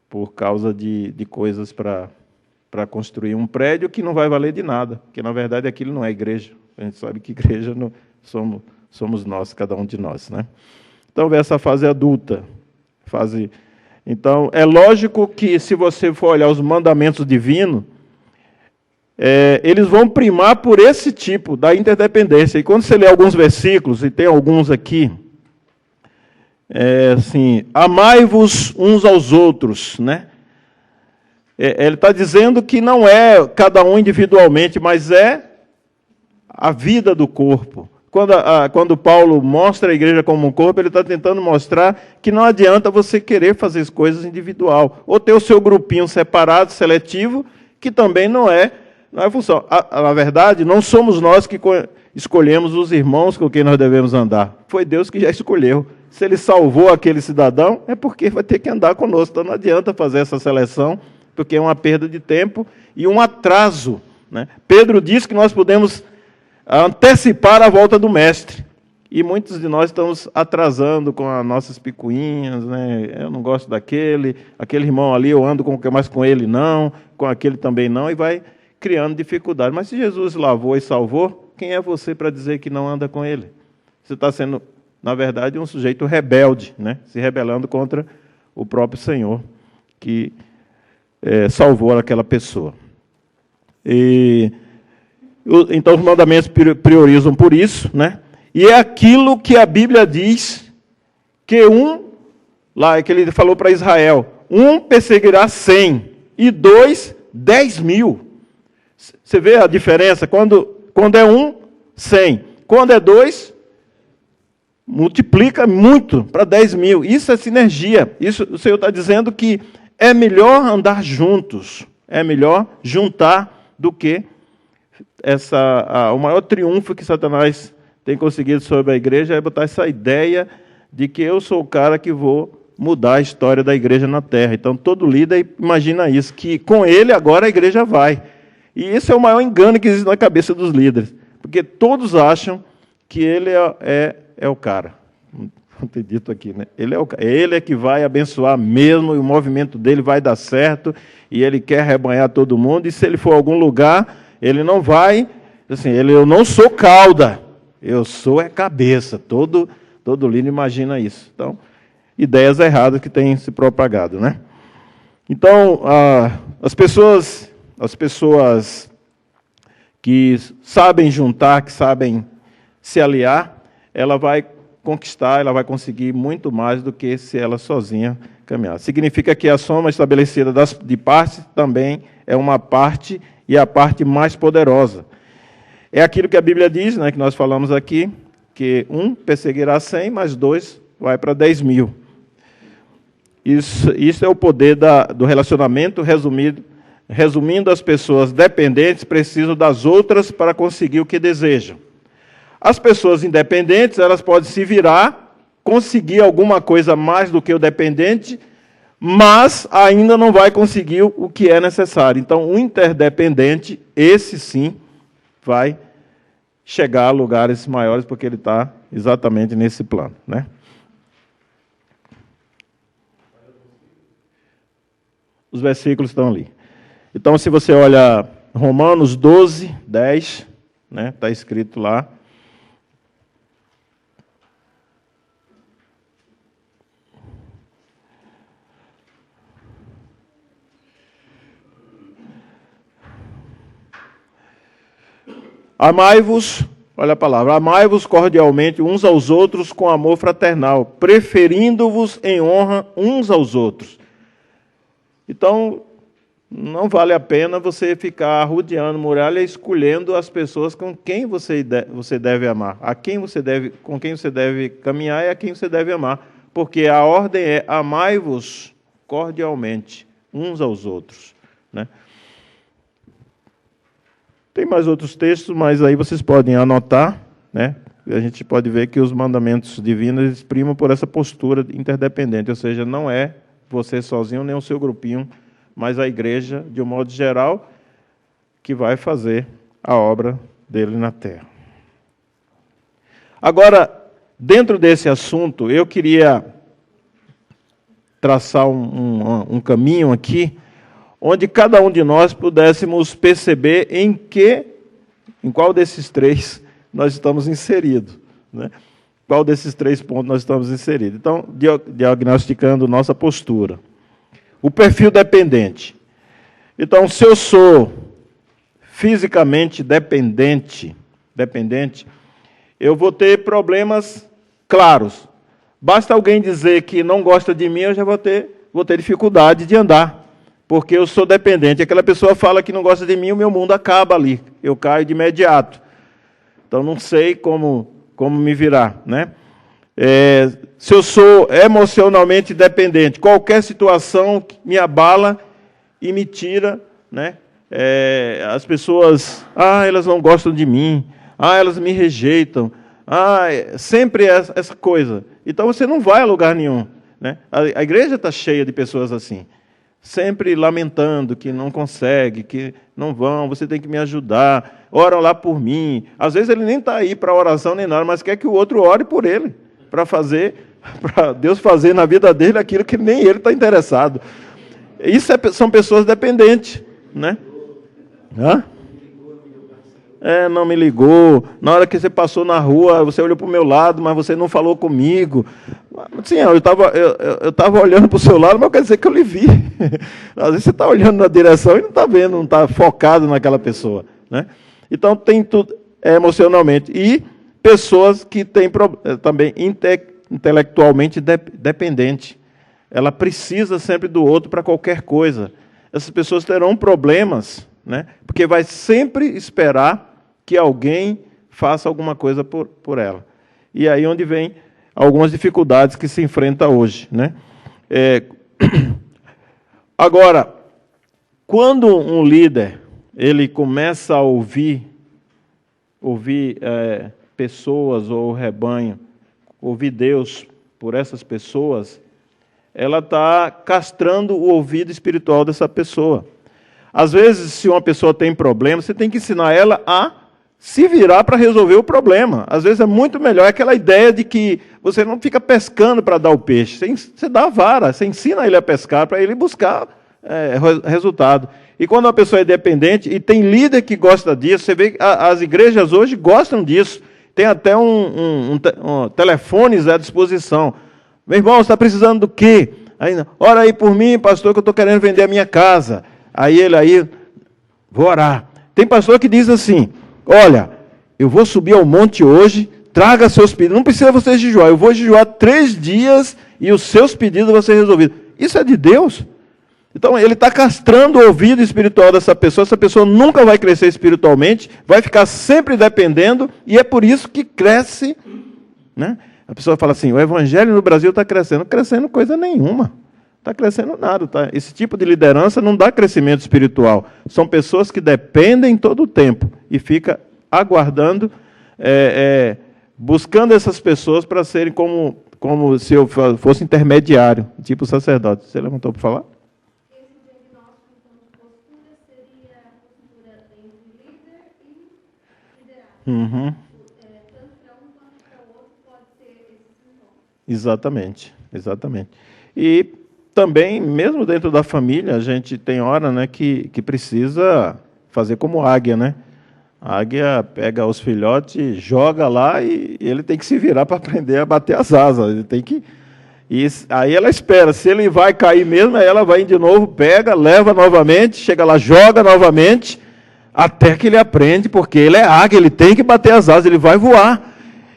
[SPEAKER 1] por causa de coisas para construir um prédio que não vai valer de nada, porque, na verdade, aquilo não é igreja. A gente sabe que igreja não somos nós, cada um de nós, né? Então, vem essa fase adulta. Então, é lógico que, se você for olhar os mandamentos divinos, eles vão primar por esse tipo da interdependência. E quando você lê alguns versículos, e tem alguns aqui, assim, amai-vos uns aos outros, né? Ele está dizendo que não é cada um individualmente, mas é a vida do corpo. Quando Paulo mostra a igreja como um corpo, ele está tentando mostrar que não adianta você querer fazer as coisas individual, ou ter o seu grupinho separado, seletivo, que também não é função. Na verdade, não somos nós que escolhemos os irmãos com quem nós devemos andar. Foi Deus que já escolheu. Se ele salvou aquele cidadão, é porque vai ter que andar conosco. Então não adianta fazer essa seleção, porque é uma perda de tempo e um atraso, né? Pedro diz que nós podemos antecipar a volta do mestre. E muitos de nós estamos atrasando com as nossas picuinhas, né? Eu não gosto aquele irmão ali, eu ando mais com ele não, com aquele também não, e vai criando dificuldade. Mas se Jesus lavou e salvou, quem é você para dizer que não anda com ele? Você está sendo, na verdade, um sujeito rebelde, né? Se rebelando contra o próprio Senhor, que salvou aquela pessoa. Então, os mandamentos priorizam por isso, né? E é aquilo que a Bíblia diz que lá que ele falou para Israel, perseguirá 100 e 10 mil. Você vê a diferença? Quando é 100. Quando é 2, multiplica muito para 10 mil. Isso é sinergia. Isso, o Senhor está dizendo que é melhor andar juntos, é melhor juntar do que o maior triunfo que Satanás tem conseguido sobre a igreja é botar essa ideia de que eu sou o cara que vou mudar a história da igreja na terra. Então, todo líder imagina isso, que com ele agora a igreja vai. E esse é o maior engano que existe na cabeça dos líderes, porque todos acham que ele é o cara. Não tem dito aqui, né? Ele é que vai abençoar mesmo, e o movimento dele vai dar certo, e ele quer arrebanhar todo mundo, e se ele for a algum lugar, ele não vai, assim, eu não sou cauda, eu sou cabeça. Todo líder imagina isso. Então, ideias erradas que têm se propagado, né? Então, as pessoas que sabem juntar, que sabem se aliar, ela vai conquistar, ela vai conseguir muito mais do que se ela sozinha caminhar. Significa que a soma estabelecida de partes também é uma parte e a parte mais poderosa. É aquilo que a Bíblia diz, né, que nós falamos aqui, que 1 perseguirá 100, mas 2 vai para 10 mil. Isso é o poder do relacionamento resumido. Resumindo, as pessoas dependentes precisam das outras para conseguir o que desejam. As pessoas independentes, elas podem se virar, conseguir alguma coisa mais do que o dependente, mas ainda não vai conseguir o que é necessário. Então, o interdependente, esse sim, vai chegar a lugares maiores, porque ele está exatamente nesse plano, né? Os versículos estão ali. Então, se você olha Romanos 12, 10, né, está escrito lá. Amai-vos, olha a palavra, amai-vos cordialmente uns aos outros com amor fraternal, preferindo-vos em honra uns aos outros. Então, não vale a pena você ficar rodeando muralha e escolhendo as pessoas com quem você deve amar, com quem você deve caminhar e a quem você deve amar, porque a ordem é amai-vos cordialmente uns aos outros, né? Tem mais outros textos, mas aí vocês podem anotar, né? A gente pode ver que os mandamentos divinos exprimam por essa postura interdependente, ou seja, não é você sozinho nem o seu grupinho, mas a igreja, de um modo geral, que vai fazer a obra dele na terra. Agora, dentro desse assunto, eu queria traçar um caminho aqui, onde cada um de nós pudéssemos perceber em qual desses três nós estamos inseridos, né? Qual desses 3 pontos nós estamos inseridos. Então, diagnosticando nossa postura. O perfil dependente. Então, se eu sou fisicamente dependente, eu vou ter problemas claros. Basta alguém dizer que não gosta de mim, eu já vou ter dificuldade de andar, porque eu sou dependente. Aquela pessoa fala que não gosta de mim, o meu mundo acaba ali. Eu caio de imediato. Então, não sei como me virar, né? Se eu sou emocionalmente dependente, qualquer situação me abala e me tira, né? As pessoas, elas não gostam de mim, elas me rejeitam, sempre essa coisa. Então você não vai a lugar nenhum, né? A igreja está cheia de pessoas assim, sempre lamentando que não consegue, que não vão, você tem que me ajudar, oram lá por mim. Às vezes ele nem está aí para oração nem nada, mas quer que o outro ore por ele, para Deus fazer na vida dele aquilo que nem ele está interessado. Isso são pessoas dependentes, né? Não me ligou. Na hora que você passou na rua, você olhou para o meu lado, mas você não falou comigo. Sim, eu estava olhando para o seu lado, mas quer dizer que eu lhe vi. Às vezes você está olhando na direção e não está vendo, não está focado naquela pessoa, né? Então, tem tudo emocionalmente. E pessoas que têm também intelectualmente dependente. Ela precisa sempre do outro para qualquer coisa. Essas pessoas terão problemas, né? Porque vai sempre esperar que alguém faça alguma coisa por ela. E aí onde vem algumas dificuldades que se enfrenta hoje, né? Agora, quando um líder ele começa a ouvir pessoas ou o rebanho, ouvir Deus por essas pessoas, ela está castrando o ouvido espiritual dessa pessoa. Às vezes, se uma pessoa tem problema, você tem que ensinar ela a se virar para resolver o problema. Às vezes é muito melhor aquela ideia de que você não fica pescando para dar o peixe, você dá a vara, você ensina ele a pescar para ele buscar resultado. E quando uma pessoa é dependente, e tem líder que gosta disso, você vê que as igrejas hoje gostam disso, tem até telefones à disposição. Meu irmão, você está precisando do quê? Ora aí por mim, pastor, que eu estou querendo vender a minha casa. Aí, vou orar. Tem pastor que diz assim, olha, eu vou subir ao monte hoje, traga seus pedidos. Não precisa você jejuar. Eu vou jejuar 3 dias e os seus pedidos vão ser resolvidos. Isso é de Deus. Então, ele está castrando o ouvido espiritual dessa pessoa. Essa pessoa nunca vai crescer espiritualmente, vai ficar sempre dependendo, e é por isso que cresce, né? A pessoa fala assim, o evangelho no Brasil está crescendo. Crescendo coisa nenhuma. Está crescendo nada. Tá? Esse tipo de liderança não dá crescimento espiritual. São pessoas que dependem todo o tempo e fica aguardando, buscando essas pessoas para serem como se eu fosse intermediário, tipo sacerdote. Você levantou para falar?
[SPEAKER 2] Esse diagnóstico, então, de postura seria a postura entre líder e liderado. Tanto para um quanto para o outro pode ser esse sintoma.
[SPEAKER 1] Exatamente, exatamente. E também, mesmo dentro da família, a gente tem hora, né, que precisa fazer como águia, né? A águia pega os filhotes, joga lá e ele tem que se virar para aprender a bater as asas. Ele tem que... E aí ela espera, se ele vai cair mesmo, aí ela vai de novo, pega, leva novamente, chega lá, joga novamente, até que ele aprende, porque ele é águia, ele tem que bater as asas, ele vai voar.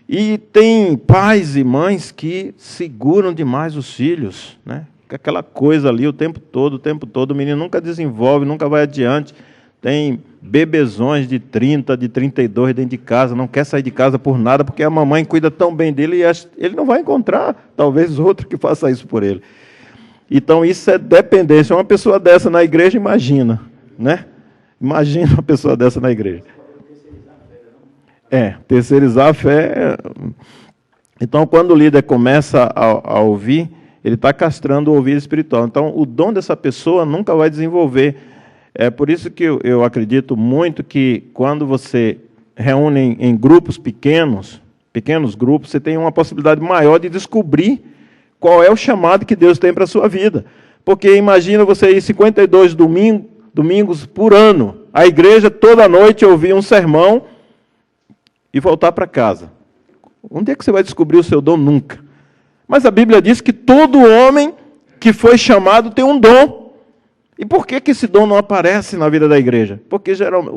[SPEAKER 1] E tem pais e mães que seguram demais os filhos, né? Aquela coisa ali o tempo todo, o menino nunca desenvolve, nunca vai adiante. Tem bebezões de 30, de 32 dentro de casa, não quer sair de casa por nada, porque a mamãe cuida tão bem dele e ele não vai encontrar, talvez, outro que faça isso por ele. Então, isso é dependência. Uma pessoa dessa na igreja, imagina, né? Imagina uma pessoa dessa na igreja. Terceirizar a fé. Então, quando o líder começa a ouvir, ele está castrando o ouvido espiritual. Então, o dom dessa pessoa nunca vai desenvolver. É por isso que eu acredito muito que quando você reúne em grupos pequenos grupos, você tem uma possibilidade maior de descobrir qual é o chamado que Deus tem para a sua vida. Porque imagina você ir 52 domingos por ano, a igreja toda noite ouvir um sermão e voltar para casa. Onde é que você vai descobrir o seu dom? Nunca. Mas a Bíblia diz que todo homem que foi chamado tem um dom. E por que esse dom não aparece na vida da igreja? Porque geralmente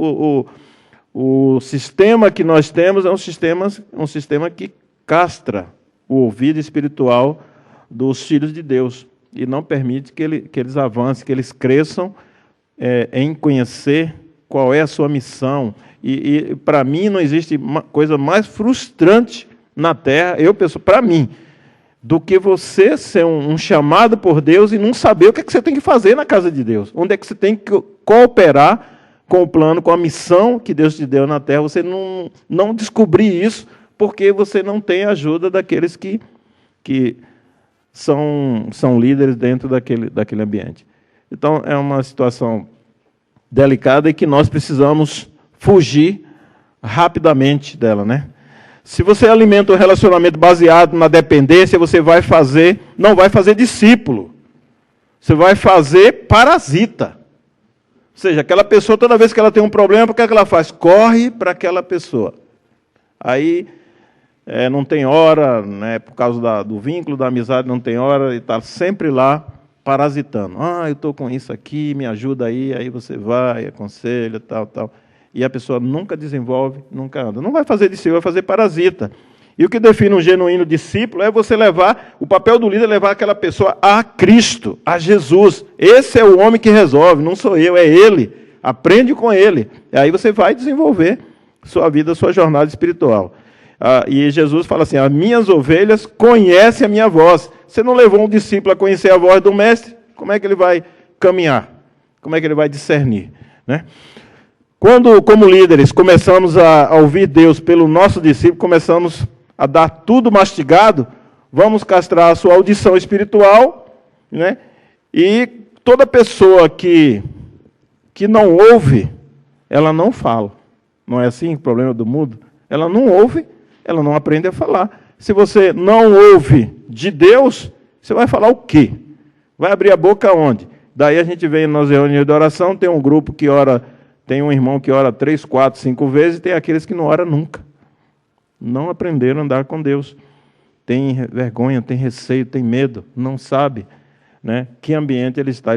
[SPEAKER 1] o sistema que nós temos é um sistema que castra o ouvido espiritual dos filhos de Deus e não permite que eles avancem, que eles cresçam em conhecer qual é a sua missão. E para mim não existe coisa mais frustrante na terra, eu penso, para mim, do que você ser um chamado por Deus e não saber o que você tem que fazer na casa de Deus. Onde é que você tem que cooperar com o plano, com a missão que Deus te deu na terra. Você não descobrir isso porque você não tem a ajuda daqueles que são líderes dentro daquele ambiente. Então, é uma situação delicada e que nós precisamos fugir rapidamente dela, né? Se você alimenta um relacionamento baseado na dependência, você não vai fazer discípulo. Você vai fazer parasita. Ou seja, aquela pessoa, toda vez que ela tem um problema, o que ela faz? Corre para aquela pessoa. Aí, não tem hora, né, por causa do vínculo, da amizade, não tem hora, e está sempre lá parasitando. Eu estou com isso aqui, me ajuda aí você vai, aconselha, tal. E a pessoa nunca desenvolve, nunca anda. Não vai fazer discípulo, vai fazer parasita. E o que define um genuíno discípulo é você o papel do líder é levar aquela pessoa a Cristo, a Jesus. Esse é o homem que resolve, não sou eu, é ele. Aprende com ele. E aí você vai desenvolver sua vida, sua jornada espiritual. E Jesus fala assim, as minhas ovelhas conhecem a minha voz. Você não levou um discípulo a conhecer a voz do mestre, como é que ele vai caminhar? Como é que ele vai discernir? Né? Quando, como líderes, começamos a ouvir Deus pelo nosso discípulo, começamos a dar tudo mastigado, vamos castrar a sua audição espiritual, né? E toda pessoa que não ouve, ela não fala. Não é assim o problema do mundo? Ela não ouve, ela não aprende a falar. Se você não ouve de Deus, você vai falar o quê? Vai abrir a boca onde? Daí a gente vem nas reuniões de oração, tem um grupo que ora... Tem um irmão que ora 3, 4, 5 vezes, e tem aqueles que não oram nunca. Não aprenderam a andar com Deus. Tem vergonha, tem receio, tem medo, não sabe, né, que ambiente ele está.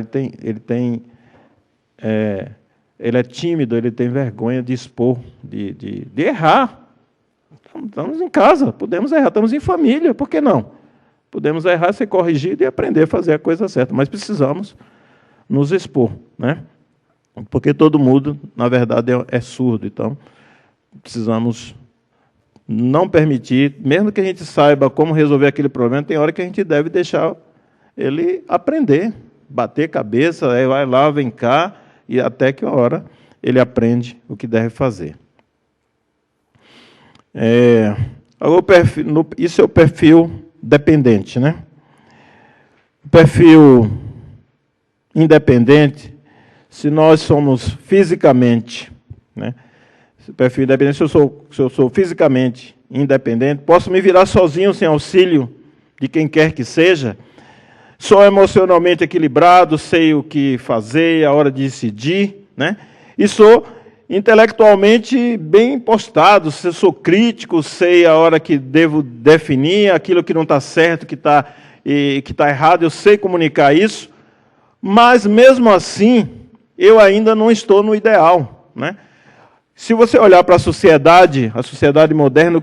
[SPEAKER 1] Ele é tímido, ele tem vergonha de expor, de errar. Estamos em casa, podemos errar, estamos em família, por que não? Podemos errar, ser corrigido e aprender a fazer a coisa certa, mas precisamos nos expor, né? Porque todo mundo, na verdade, é surdo, então precisamos não permitir, mesmo que a gente saiba como resolver aquele problema, tem hora que a gente deve deixar ele aprender, bater cabeça, aí vai lá, vem cá, e até que uma hora ele aprende o que deve fazer. Isso é o perfil dependente, né? O perfil independente, se nós somos fisicamente, né? Esse perfil independente, se eu sou fisicamente independente, posso me virar sozinho sem auxílio de quem quer que seja, sou emocionalmente equilibrado, sei o que fazer, a hora de decidir, né? E sou intelectualmente bem postado, se eu sou crítico, sei a hora que devo definir, aquilo que não está certo, que está errado, eu sei comunicar isso, mas mesmo assim, eu ainda não estou no ideal, né? Se você olhar para a sociedade moderna,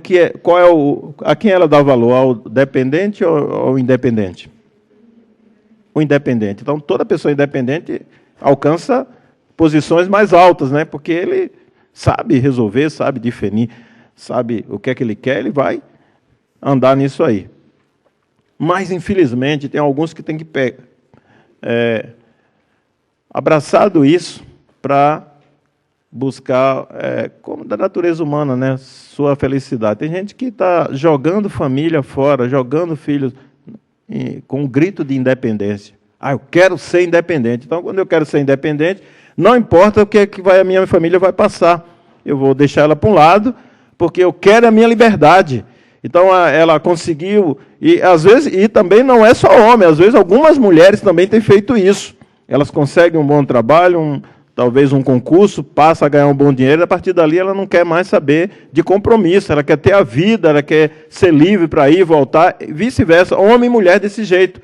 [SPEAKER 1] a quem ela dá valor? Ao dependente ou ao independente? O independente. Então, toda pessoa independente alcança posições mais altas, né? Porque ele sabe resolver, sabe definir, sabe o que é que ele quer, ele vai andar nisso aí. Mas, infelizmente, tem alguns que têm que abraçado isso para buscar, como da natureza humana, né, sua felicidade. Tem gente que está jogando família fora, jogando filhos com um grito de independência. Eu quero ser independente. Então, quando eu quero ser independente, não importa o que a minha família vai passar. Eu vou deixar ela para um lado, porque eu quero a minha liberdade. Então, ela conseguiu, e às vezes, e também não é só homem, às vezes algumas mulheres também têm feito isso. Elas conseguem um bom trabalho, talvez um concurso, passa a ganhar um bom dinheiro, e a partir dali ela não quer mais saber de compromisso, ela quer ter a vida, ela quer ser livre para ir, voltar, vice-versa, homem e mulher desse jeito.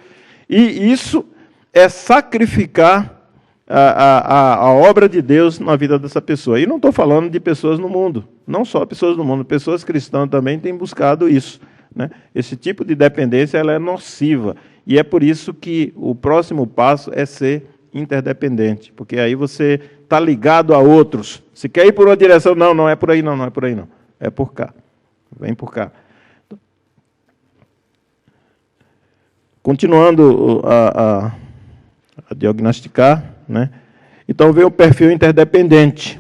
[SPEAKER 1] E isso é sacrificar a obra de Deus na vida dessa pessoa. E não estou falando de pessoas no mundo, não só pessoas no mundo, pessoas cristãs também têm buscado isso, né? Esse tipo de dependência ela é nociva, e é por isso que o próximo passo é ser interdependente, porque aí você está ligado a outros. Se quer ir por uma direção, não é por aí não, não é por aí não, é por cá, vem por cá. Continuando a diagnosticar, né? Então vem o perfil interdependente.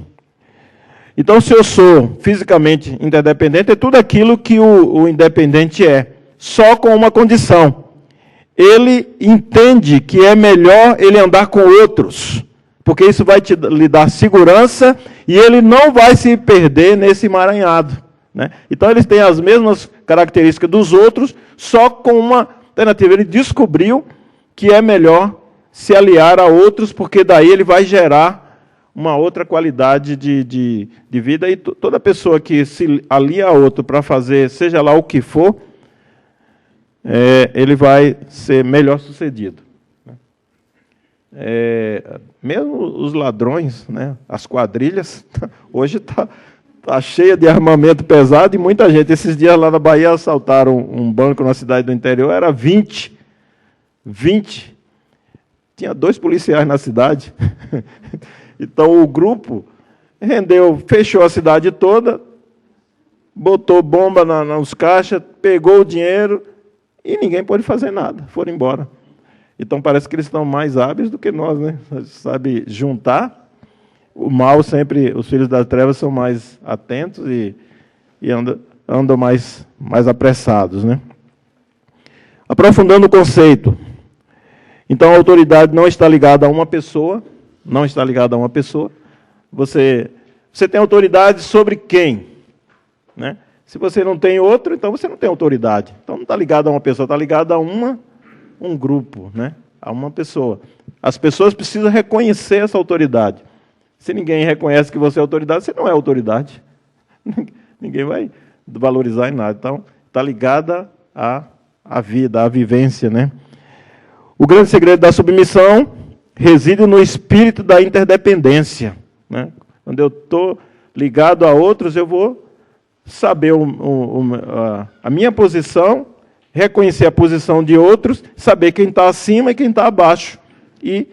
[SPEAKER 1] Então, se eu sou fisicamente interdependente, é tudo aquilo que o independente é, só com uma condição. Ele entende que é melhor ele andar com outros, porque isso vai lhe dar segurança e ele não vai se perder nesse emaranhado, né? Então, eles têm as mesmas características dos outros, só com uma alternativa. Ele descobriu que é melhor se aliar a outros, porque daí ele vai gerar uma outra qualidade de vida. E toda pessoa que se alia a outro para fazer, seja lá o que for, ele vai ser melhor sucedido. Mesmo os ladrões, né, as quadrilhas, hoje está cheia de armamento pesado e muita gente. Esses dias lá na Bahia assaltaram um banco na cidade do interior, era 20. Tinha 2 policiais na cidade. Então o grupo fechou a cidade toda, botou bomba nos caixas, pegou o dinheiro e ninguém pôde fazer nada, foram embora. Então parece que eles estão mais hábeis do que nós, né? Sabe juntar. O mal sempre, os filhos das trevas são mais atentos e andam mais apressados, né? Aprofundando o conceito. Então a autoridade não está ligada a uma pessoa, não está ligada a uma pessoa. Você tem autoridade sobre quem? Né? Se você não tem outro, então você não tem autoridade. Então não está ligado a uma pessoa, está ligado a um grupo, né? A uma pessoa. As pessoas precisam reconhecer essa autoridade. Se ninguém reconhece que você é autoridade, você não é autoridade. Ninguém vai valorizar em nada. Então, está ligada à vida, à vivência, né? O grande segredo da submissão reside no espírito da interdependência, né? Quando eu estou ligado a outros, eu vou saber a minha posição, reconhecer a posição de outros, saber quem está acima e quem está abaixo. E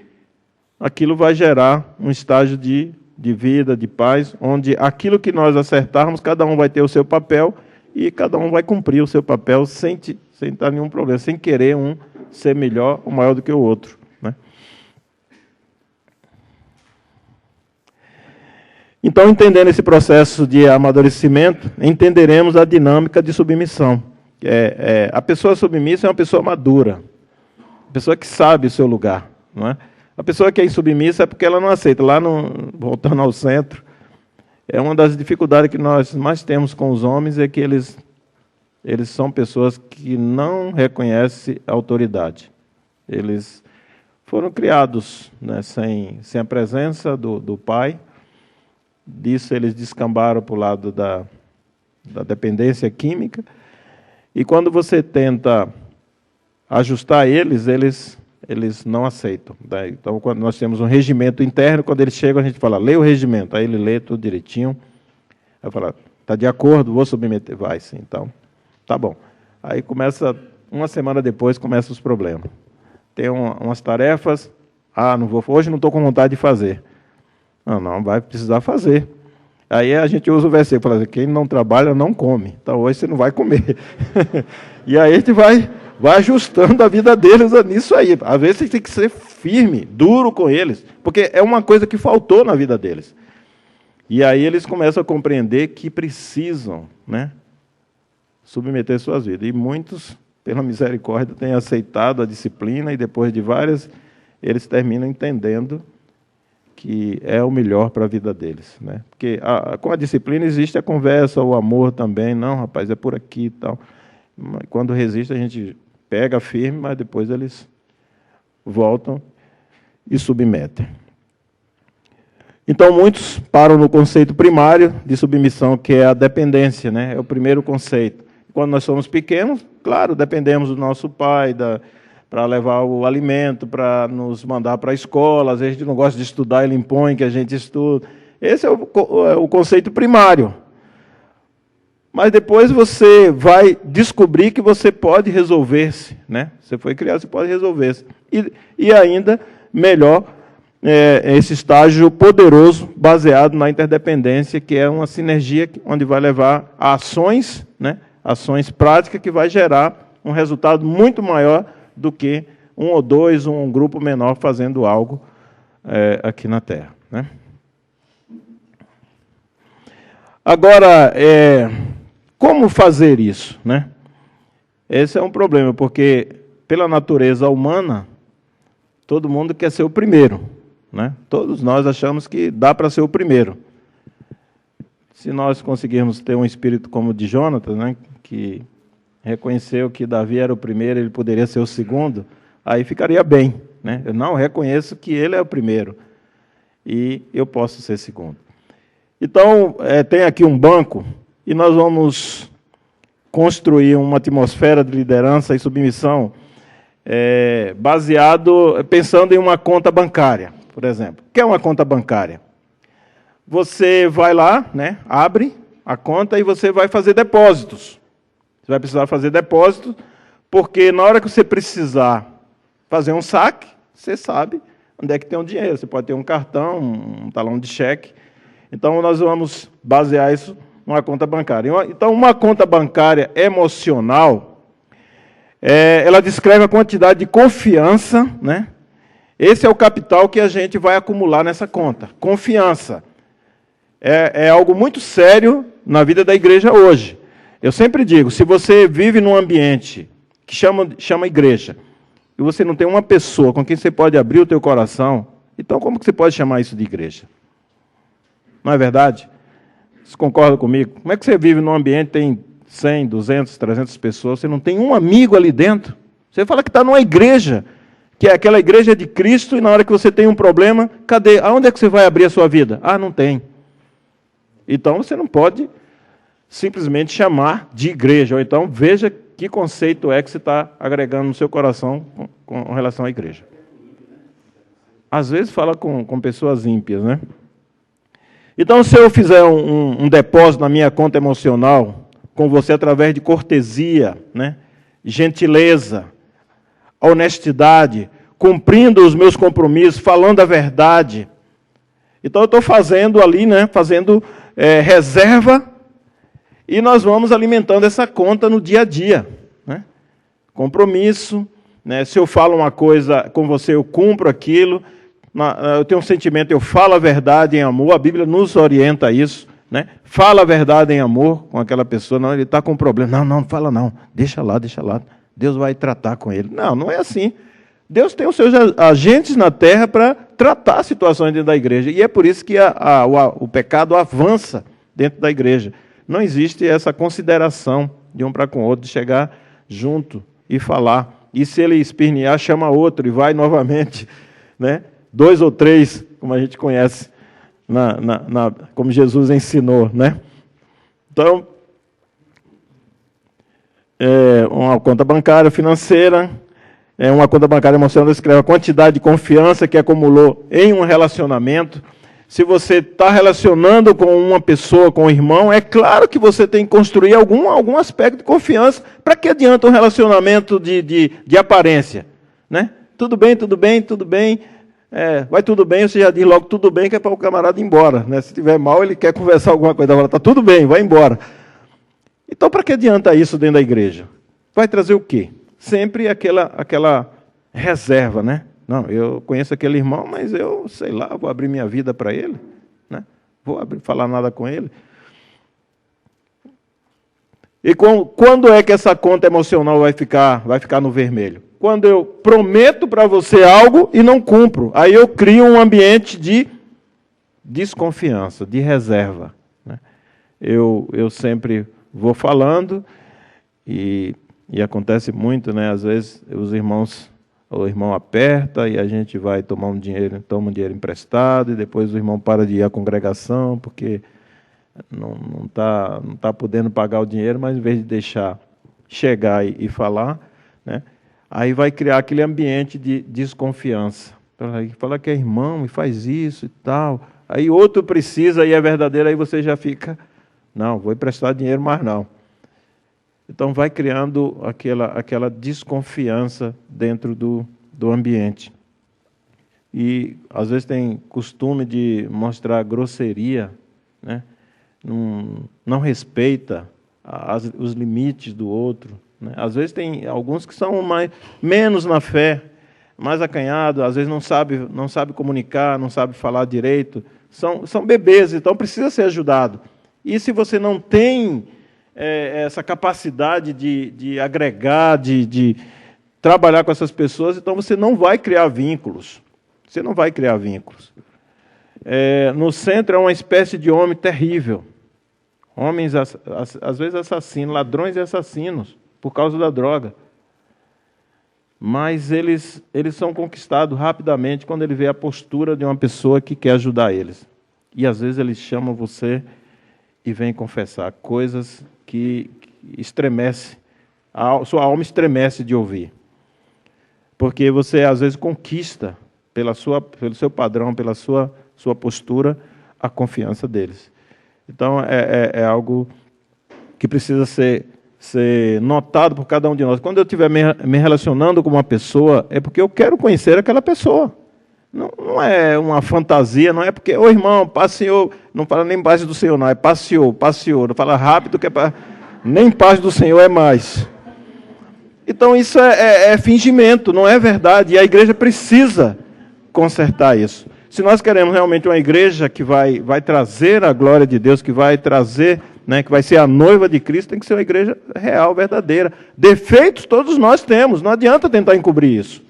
[SPEAKER 1] aquilo vai gerar um estágio de vida, de paz, onde aquilo que nós acertarmos, cada um vai ter o seu papel e cada um vai cumprir o seu papel sem dar nenhum problema, sem querer um ser melhor ou maior do que o outro, né? Então, entendendo esse processo de amadurecimento, entenderemos a dinâmica de submissão. A pessoa submissa é uma pessoa madura, uma pessoa que sabe o seu lugar, não é? A pessoa que é insubmissa é porque ela não aceita. Lá, voltando ao centro, uma das dificuldades que nós mais temos com os homens é que eles são pessoas que não reconhecem a autoridade. Eles foram criados, né, sem a presença do pai. Disso eles descambaram para o lado da dependência química. E quando você tenta ajustar eles não aceitam. Então, quando nós temos um regimento interno, quando eles chegam, a gente fala, lê o regimento. Aí ele lê tudo direitinho. Aí eu falo, está de acordo, vou submeter. Vai, sim. Então, tá bom. Aí começa, uma semana depois, começam os problemas. Tem umas tarefas, não vou, hoje não estou com vontade de fazer. Não, vai precisar fazer. Aí a gente usa o versículo, fala assim, quem não trabalha não come. Então hoje você não vai comer. E aí a gente vai ajustando a vida deles nisso aí. Às vezes você tem que ser firme, duro com eles, porque é uma coisa que faltou na vida deles. E aí eles começam a compreender que precisam, né, submeter suas vidas. E muitos, pela misericórdia, têm aceitado a disciplina e depois de várias, eles terminam entendendo que é o melhor para a vida deles, né? Porque com a disciplina existe a conversa, o amor também. Não, rapaz, é por aqui e tal. Quando resiste, a gente pega firme, mas depois eles voltam e submetem. Então, muitos param no conceito primário de submissão, que é a dependência, né? É o primeiro conceito. Quando nós somos pequenos, claro, dependemos do nosso pai, para levar o alimento, para nos mandar para a escola. Às vezes a gente não gosta de estudar, ele impõe que a gente estude. Esse é o conceito primário. Mas depois você vai descobrir que você pode resolver-se, né? Você foi criado, você pode resolver-se. E ainda, melhor, esse estágio poderoso, baseado na interdependência, que é uma sinergia onde vai levar a ações, né? Ações práticas que vai gerar um resultado muito maior do que um ou dois, um grupo menor fazendo algo aqui na Terra, né? Agora, como fazer isso, né? Esse é um problema, porque pela natureza humana, todo mundo quer ser o primeiro, né? Todos nós achamos que dá para ser o primeiro. Se nós conseguirmos ter um espírito como o de Jonatas, né, que reconheceu que Davi era o primeiro, ele poderia ser o segundo, aí ficaria bem, né? Eu não reconheço que ele é o primeiro e eu posso ser segundo. Então, tem aqui um banco e nós vamos construir uma atmosfera de liderança e submissão pensando em uma conta bancária, por exemplo. O que é uma conta bancária? Você vai lá, né, abre a conta e você vai fazer depósitos. Você vai precisar fazer depósito, porque na hora que você precisar fazer um saque, você sabe onde é que tem o dinheiro. Você pode ter um cartão, um talão de cheque. Então, nós vamos basear isso numa conta bancária. Então, uma conta bancária emocional, ela descreve a quantidade de confiança, né? Esse é o capital que a gente vai acumular nessa conta. Confiança. É algo muito sério na vida da igreja hoje. Eu sempre digo, se você vive num ambiente que chama igreja, e você não tem uma pessoa com quem você pode abrir o teu coração, então como que você pode chamar isso de igreja? Não é verdade? Você concorda comigo? Como é que você vive num ambiente que tem 100, 200, 300 pessoas, você não tem um amigo ali dentro? Você fala que está numa igreja, que é aquela igreja de Cristo, e na hora que você tem um problema, cadê? Aonde é que você vai abrir a sua vida? Não tem. Então você não pode simplesmente chamar de igreja, ou então veja que conceito é que você está agregando no seu coração com relação à igreja. Às vezes fala com pessoas ímpias, né? Então, se eu fizer um depósito na minha conta emocional com você através de cortesia, né, gentileza, honestidade, cumprindo os meus compromissos, falando a verdade, então eu estou fazendo ali, né, reserva, e nós vamos alimentando essa conta no dia a dia, né? Compromisso, né? Se eu falo uma coisa com você, eu cumpro aquilo. Eu tenho um sentimento, eu falo a verdade em amor. A Bíblia nos orienta a isso, né? Fala a verdade em amor com aquela pessoa. Não, ele está com problema. Não fala não. Deixa lá. Deus vai tratar com ele. Não é assim. Deus tem os seus agentes na terra para tratar situações dentro da igreja. E é por isso que o pecado avança dentro da igreja. Não existe essa consideração de um para com o outro, de chegar junto e falar. E se ele espernear, chama outro e vai novamente, né? 2 ou 3, como a gente conhece, como Jesus ensinou, né? Então, uma conta bancária financeira, uma conta bancária emocional descreve a quantidade de confiança que acumulou em um relacionamento. Se você está relacionando com uma pessoa, com um irmão, é claro que você tem que construir algum aspecto de confiança. Para que adianta um relacionamento de aparência, né? Tudo bem. Vai tudo bem, você já diz logo tudo bem, que é para o camarada ir embora, né? Se estiver mal, ele quer conversar alguma coisa, fala, está tudo bem, vai embora. Então, para que adianta isso dentro da igreja? Vai trazer o quê? Sempre aquela reserva, né? Não, eu conheço aquele irmão, mas eu, sei lá, vou abrir minha vida para ele, né? Falar nada com ele. E quando é que essa conta emocional vai ficar no vermelho? Quando eu prometo para você algo e não cumpro. Aí eu crio um ambiente de desconfiança, de reserva, né? Eu sempre vou falando e acontece muito, né? Às vezes o irmão aperta e a gente vai toma um dinheiro emprestado e depois o irmão para de ir à congregação porque não tá podendo pagar o dinheiro, mas em vez de deixar chegar e falar, né? Aí vai criar aquele ambiente de desconfiança. Fala que é irmão e faz isso e tal. Aí outro precisa e é verdadeiro, aí você já fica, não, vou emprestar dinheiro, mas não. Então vai criando aquela desconfiança dentro do ambiente. E às vezes tem costume de mostrar grosseria, né? Não respeita os limites do outro, né? Às vezes tem alguns que são menos na fé, mais acanhados, às vezes não sabe comunicar, não sabe falar direito, são bebês, então precisa ser ajudado. E se você não tem essa capacidade de agregar, de trabalhar com essas pessoas, então você não vai criar vínculos. Você não vai criar vínculos. No centro é uma espécie de homem terrível. Homens, às vezes, assassinos, ladrões e assassinos, por causa da droga. Mas eles são conquistados rapidamente quando ele vê a postura de uma pessoa que quer ajudar eles. E, às vezes, eles chamam você e vêm confessar coisas que estremece, sua alma estremece de ouvir. Porque você, às vezes, conquista, pelo seu padrão, pela sua postura, a confiança deles. Então, é algo que precisa ser notado por cada um de nós. Quando eu estiver me relacionando com uma pessoa, é porque eu quero conhecer aquela pessoa. Não é uma fantasia, não é porque, irmão, passeou, não fala nem paz do Senhor, não, é passeou, não fala rápido, que nem paz do Senhor é mais. Então, isso é fingimento, não é verdade, e a igreja precisa consertar isso. Se nós queremos realmente uma igreja que vai trazer a glória de Deus, que vai trazer, né, que vai ser a noiva de Cristo, tem que ser uma igreja real, verdadeira. Defeitos todos nós temos, não adianta tentar encobrir isso.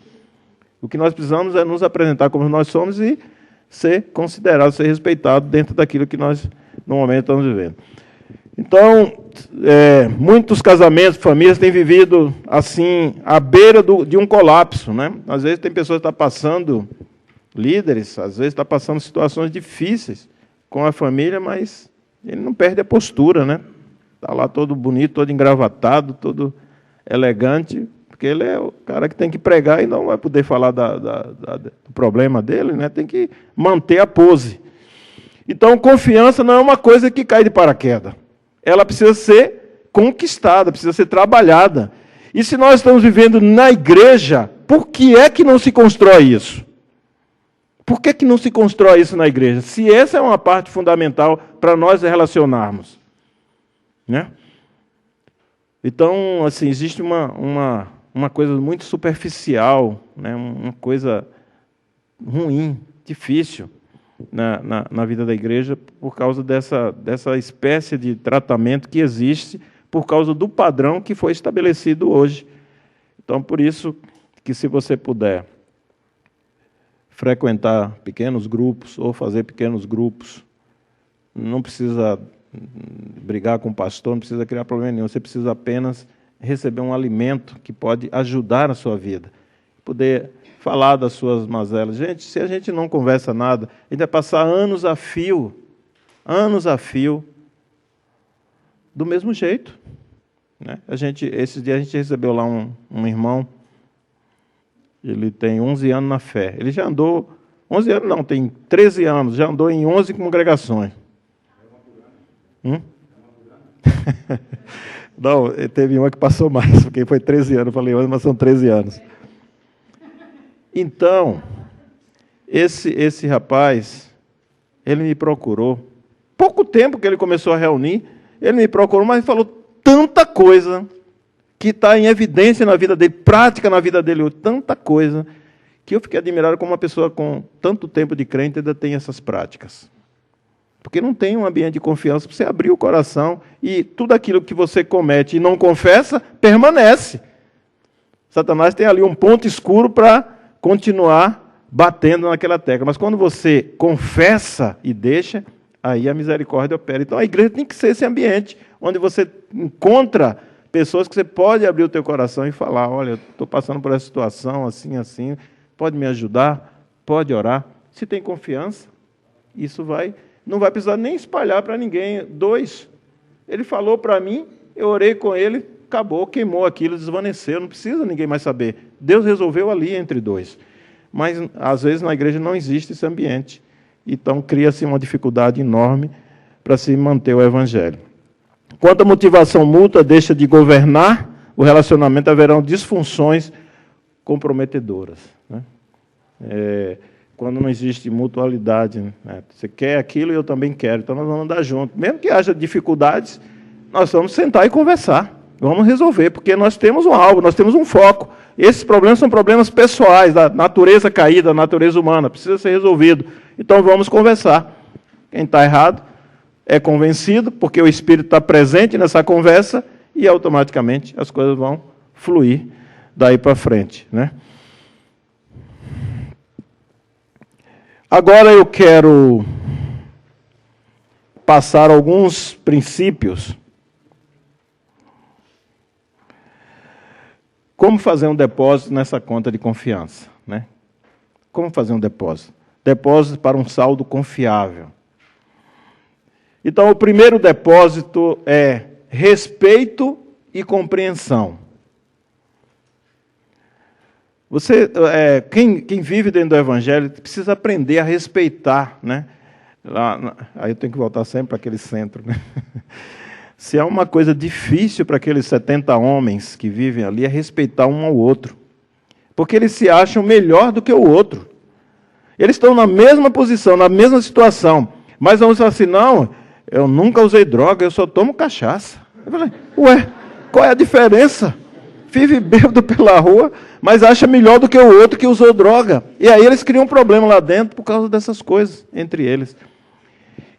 [SPEAKER 1] O que nós precisamos é nos apresentar como nós somos e ser considerado, ser respeitado dentro daquilo que nós, no momento, estamos vivendo. Então, muitos casamentos, famílias têm vivido assim, à beira de um colapso, né? Às vezes tem pessoas que estão passando, líderes, às vezes estão passando situações difíceis com a família, mas ele não perde a postura, né? Está lá todo bonito, todo engravatado, todo elegante, porque ele é o cara que tem que pregar e não vai poder falar do problema dele, né? Tem que manter a pose. Então, confiança não é uma coisa que cai de paraquedas. Ela precisa ser conquistada, precisa ser trabalhada. E se nós estamos vivendo na igreja, por que é que não se constrói isso? Por que não se constrói isso na igreja? Se essa é uma parte fundamental para nós relacionarmos. Né? Então, assim, existe uma coisa muito superficial, né? Uma coisa ruim, difícil na vida da igreja por causa dessa espécie de tratamento que existe por causa do padrão que foi estabelecido hoje. Então, por isso que se você puder frequentar pequenos grupos ou fazer pequenos grupos, não precisa brigar com o pastor, não precisa criar problema nenhum, você precisa apenas receber um alimento que pode ajudar a sua vida, poder falar das suas mazelas. Gente, se a gente não conversa nada, a gente vai passar anos a fio, do mesmo jeito. Né? Esses dias a gente recebeu lá um irmão, ele tem 11 anos na fé. Ele já andou, 11 anos não, tem 13 anos, já andou em 11 congregações. Não, teve uma que passou mais, porque foi 13 anos, eu falei 11, mas são 13 anos. Então, esse rapaz, ele me procurou, pouco tempo que ele começou a reunir, ele me procurou, mas falou tanta coisa que está em evidência na vida dele, prática na vida dele, tanta coisa, que eu fiquei admirado como uma pessoa com tanto tempo de crente ainda tem essas práticas. Porque não tem um ambiente de confiança para você abrir o coração e tudo aquilo que você comete e não confessa, permanece. Satanás tem ali um ponto escuro para continuar batendo naquela tecla. Mas quando você confessa e deixa, aí a misericórdia opera. Então a igreja tem que ser esse ambiente onde você encontra pessoas que você pode abrir o teu coração e falar, olha, estou passando por essa situação, assim, assim, pode me ajudar, pode orar. Se tem confiança, isso não vai precisar nem espalhar para ninguém. 2, ele falou para mim, eu orei com ele, acabou, queimou aquilo, desvaneceu, não precisa ninguém mais saber. Deus resolveu ali entre 2. Mas, às vezes, na igreja não existe esse ambiente. Então, cria-se uma dificuldade enorme para se manter o evangelho. Quando a motivação mútua deixa de governar o relacionamento, haverão disfunções comprometedoras. Né? Quando não existe mutualidade, né? Você quer aquilo e eu também quero, então nós vamos andar juntos. Mesmo que haja dificuldades, nós vamos sentar e conversar. Vamos resolver, porque nós temos um alvo, nós temos um foco. Esses problemas são problemas pessoais, da natureza caída, da natureza humana, precisa ser resolvido. Então vamos conversar. Quem está errado é convencido, porque o Espírito está presente nessa conversa e automaticamente as coisas vão fluir daí para frente. Né? Agora eu quero passar alguns princípios. Como fazer um depósito nessa conta de confiança? Né? Como fazer um depósito? Depósito para um saldo confiável. Então, o primeiro depósito é respeito e compreensão. Quem vive dentro do Evangelho precisa aprender a respeitar. Né? Aí eu tenho que voltar sempre para aquele centro. Né? Se há uma coisa difícil para aqueles 70 homens que vivem ali, é respeitar um ao outro. Porque eles se acham melhor do que o outro. Eles estão na mesma posição, na mesma situação. Mas vamos falar assim, não, eu nunca usei droga, eu só tomo cachaça. Eu falei, ué, qual é a diferença? Vive bêbado pela rua, mas acha melhor do que o outro que usou droga. E aí eles criam um problema lá dentro por causa dessas coisas, entre eles.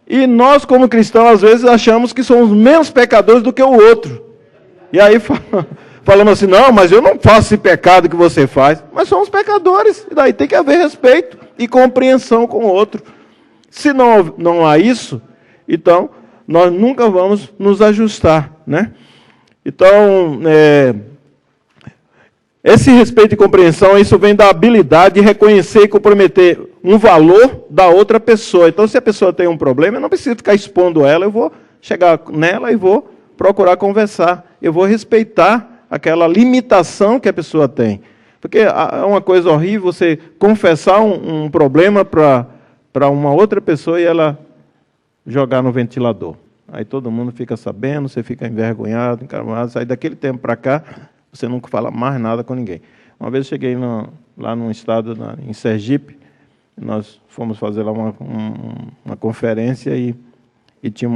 [SPEAKER 1] E nós, como cristãos, às vezes achamos que somos menos pecadores do que o outro. E aí falamos assim, não, mas eu não faço esse pecado que você faz. Mas somos pecadores, e daí tem que haver respeito e compreensão com o outro. Se não há isso, então nós nunca vamos nos ajustar. Né? Então, esse respeito e compreensão, isso vem da habilidade de reconhecer e comprometer um valor da outra pessoa. Então, se a pessoa tem um problema, eu não preciso ficar expondo ela, eu vou chegar nela e vou procurar conversar. Eu vou respeitar aquela limitação que a pessoa tem. Porque é uma coisa horrível você confessar um problema para uma outra pessoa e ela jogar no ventilador. Aí todo mundo fica sabendo, você fica envergonhado, encarmado. Aí daquele tempo para cá, você nunca fala mais nada com ninguém. Uma vez eu cheguei lá num estado, em Sergipe, nós fomos fazer lá uma conferência e tinha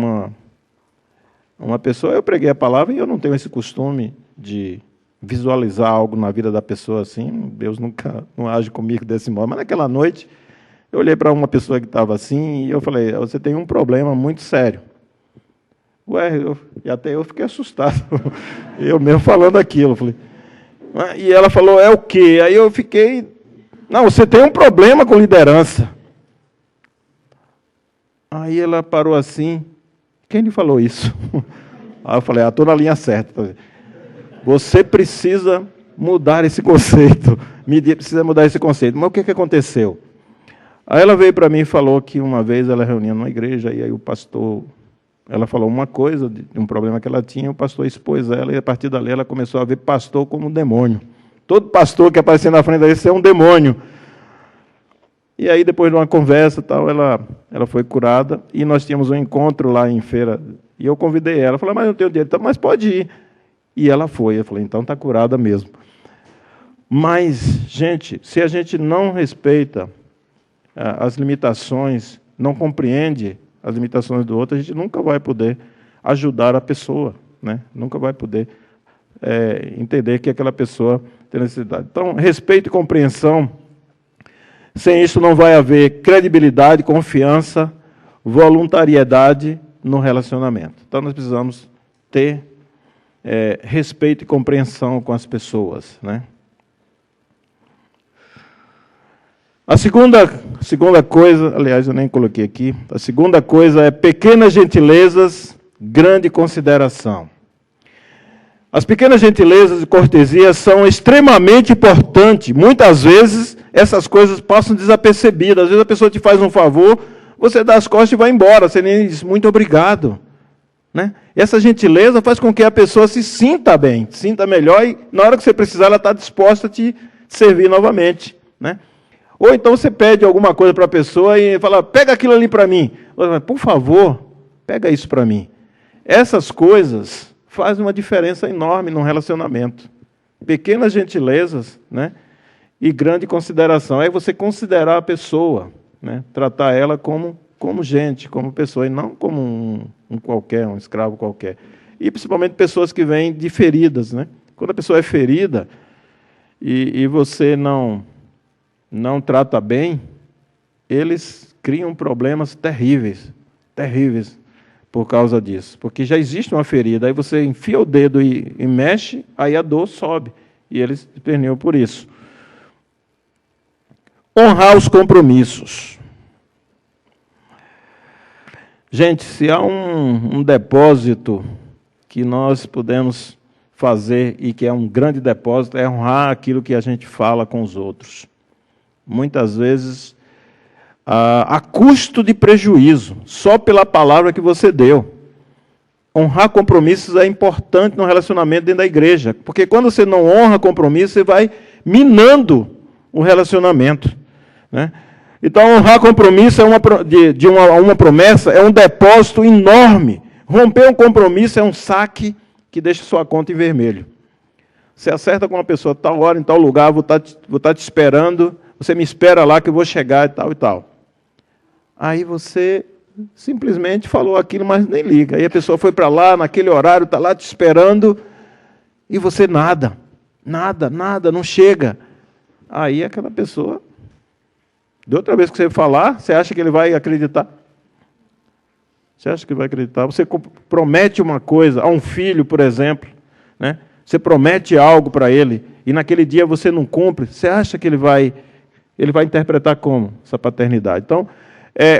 [SPEAKER 1] uma pessoa, eu preguei a palavra e eu não tenho esse costume de visualizar algo na vida da pessoa assim, Deus nunca não age comigo desse modo. Mas naquela noite, eu olhei para uma pessoa que estava assim e eu falei, você tem um problema muito sério. Ué, e até eu fiquei assustado, eu mesmo falando aquilo. Falei, e ela falou, é o quê? Aí eu fiquei, não, você tem um problema com liderança. Aí ela parou assim, quem lhe falou isso? Aí eu falei, estou na linha certa. Você precisa mudar esse conceito, precisa mudar esse conceito. Mas o que aconteceu? Aí ela veio para mim e falou que uma vez ela reunia numa igreja, e aí o pastor... Ela falou uma coisa de um problema que ela tinha, o pastor expôs ela, e a partir dali ela começou a ver pastor como um demônio. Todo pastor que aparecia na frente dela, é um demônio. E aí, depois de uma conversa, tal, ela foi curada, e nós tínhamos um encontro lá em feira, e eu convidei ela, falei, mas eu não tenho dinheiro, mas pode ir. E ela foi, eu falei, então está curada mesmo. Mas, gente, se a gente não respeita as limitações, não compreende as limitações do outro, a gente nunca vai poder ajudar a pessoa, né? Nunca vai poder entender que aquela pessoa tem necessidade. Então, respeito e compreensão, sem isso não vai haver credibilidade, confiança, voluntariedade no relacionamento. Então, nós precisamos ter respeito e compreensão com as pessoas, né? A segunda coisa, aliás, eu nem coloquei aqui, a segunda coisa é pequenas gentilezas, grande consideração. As pequenas gentilezas e cortesias são extremamente importantes. Muitas vezes, essas coisas passam desapercebidas. Às vezes a pessoa te faz um favor, você dá as costas e vai embora, você nem diz muito obrigado. Né? Essa gentileza faz com que a pessoa se sinta bem, se sinta melhor, e na hora que você precisar, ela está disposta a te servir novamente. Né? Ou então você pede alguma coisa para a pessoa e fala, pega aquilo ali para mim. Por favor, pega isso para mim. Essas coisas fazem uma diferença enorme no relacionamento. Pequenas gentilezas, né? E grande consideração. É você considerar a pessoa, né? Tratar ela como gente, como pessoa, e não como um qualquer, um escravo qualquer. E principalmente pessoas que vêm de feridas. Né? Quando a pessoa é ferida e você não trata bem, eles criam problemas terríveis, por causa disso. Porque já existe uma ferida, aí você enfia o dedo e mexe, aí a dor sobe, e eles se perneiam por isso. Honrar os compromissos. Gente, se há um depósito que nós podemos fazer, e que é um grande depósito, é honrar aquilo que a gente fala com os outros. Muitas vezes, a custo de prejuízo, só pela palavra que você deu. Honrar compromissos é importante no relacionamento dentro da igreja, porque quando você não honra compromissos, você vai minando o relacionamento. Né? Então, honrar compromisso uma promessa é um depósito enorme. Romper um compromisso é um saque que deixa sua conta em vermelho. Você acerta com uma pessoa, tal hora, em tal lugar, vou estar te esperando, você me espera lá que eu vou chegar e tal e tal. Aí você simplesmente falou aquilo, mas nem liga. Aí a pessoa foi para lá, naquele horário, está lá te esperando, e você nada, não chega. Aí aquela pessoa, de outra vez que você falar, você acha que ele vai acreditar? Você acha que vai acreditar? Você promete uma coisa a um filho, por exemplo, né? Você promete algo para ele, e naquele dia você não cumpre, você acha que ele vai interpretar como essa paternidade? Então,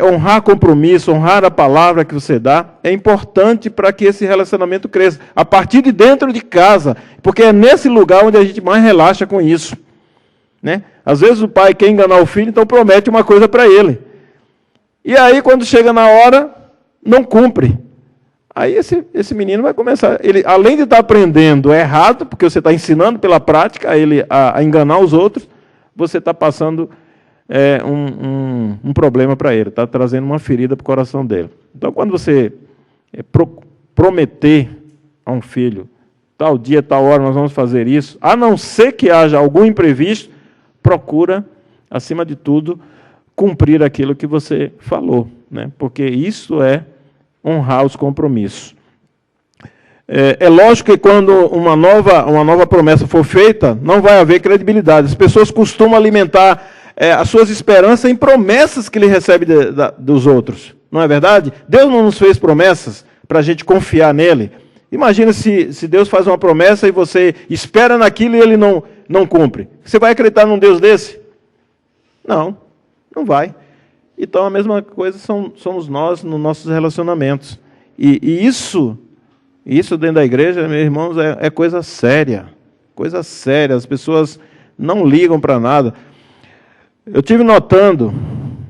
[SPEAKER 1] honrar compromisso, honrar a palavra que você dá, é importante para que esse relacionamento cresça, a partir de dentro de casa, porque é nesse lugar onde a gente mais relaxa com isso. Né? Às vezes o pai quer enganar o filho, então promete uma coisa para ele. E aí, quando chega na hora, não cumpre. Aí esse menino vai começar, ele, além de estar aprendendo errado, porque você está ensinando pela prática a ele a enganar os outros, você está passando um problema para ele, está trazendo uma ferida para o coração dele. Então, quando você prometer a um filho, tal dia, tal hora nós vamos fazer isso, a não ser que haja algum imprevisto, procura, acima de tudo, cumprir aquilo que você falou, né? Porque isso é honrar os compromissos. É lógico que quando uma nova promessa for feita, não vai haver credibilidade. As pessoas costumam alimentar as suas esperanças em promessas que ele recebe dos outros. Não é verdade? Deus não nos fez promessas para a gente confiar nele. Imagina se Deus faz uma promessa e você espera naquilo e ele não cumpre. Você vai acreditar num Deus desse? Não vai. Então, a mesma coisa somos nós nos nossos relacionamentos. E isso dentro da igreja, meus irmãos, é coisa séria. Coisa séria. As pessoas não ligam para nada. Eu tive notando,